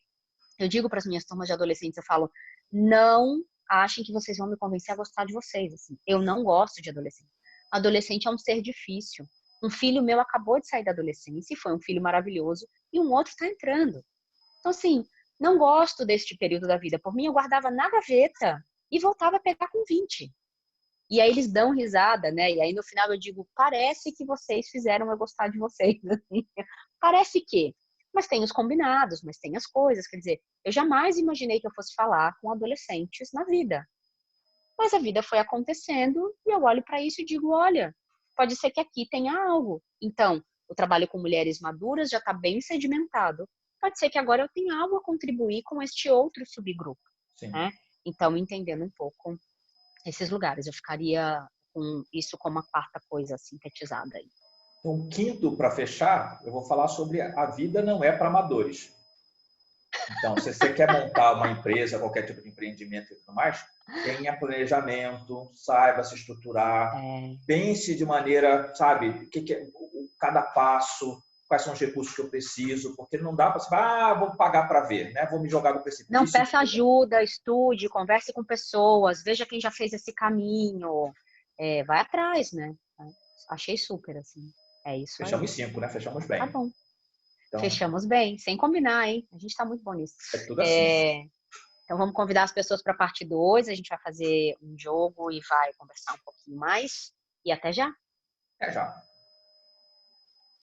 eu digo para as minhas turmas de adolescentes, eu falo, não achem que vocês vão me convencer a gostar de vocês. Assim. Eu não gosto de adolescente. Adolescente é um ser difícil. Um filho meu acabou de sair da adolescência e foi um filho maravilhoso, e um outro está entrando. Então, assim, não gosto deste período da vida. Por mim, eu guardava na gaveta e voltava a pegar com 20. E aí eles dão risada, né? E aí no final eu digo, parece que vocês fizeram eu gostar de vocês. Parece que. Mas tem os combinados, mas tem as coisas. Quer dizer, eu jamais imaginei que eu fosse falar com adolescentes na vida. Mas a vida foi acontecendo e eu olho para isso e digo, olha, pode ser que aqui tenha algo. Então, o trabalho com mulheres maduras já está bem sedimentado. Pode ser que agora eu tenha algo a contribuir com este outro subgrupo, né? Então, entendendo um pouco esses lugares, eu ficaria com isso como uma quarta coisa sintetizada aí. Então, quinto, para fechar, eu vou falar sobre a vida não é para amadores. Então, se você quer montar uma empresa, qualquer tipo de empreendimento e tudo mais, tenha planejamento, saiba se estruturar, pense de maneira, sabe, o que é cada passo, quais são os recursos que eu preciso, porque não dá para vou pagar para ver, né? Vou me jogar no precipício. Não, peça ajuda, estude, converse com pessoas, veja quem já fez esse caminho, vai atrás, né? Achei super, assim. É isso aí. Fechamos 5, né? Fechamos bem. Tá bom. Então, fechamos bem, sem combinar, hein? A gente tá muito bom nisso. É tudo assim. Então, vamos convidar as pessoas para a parte 2. A gente vai fazer um jogo e vai conversar um pouquinho mais. E até já. Até já.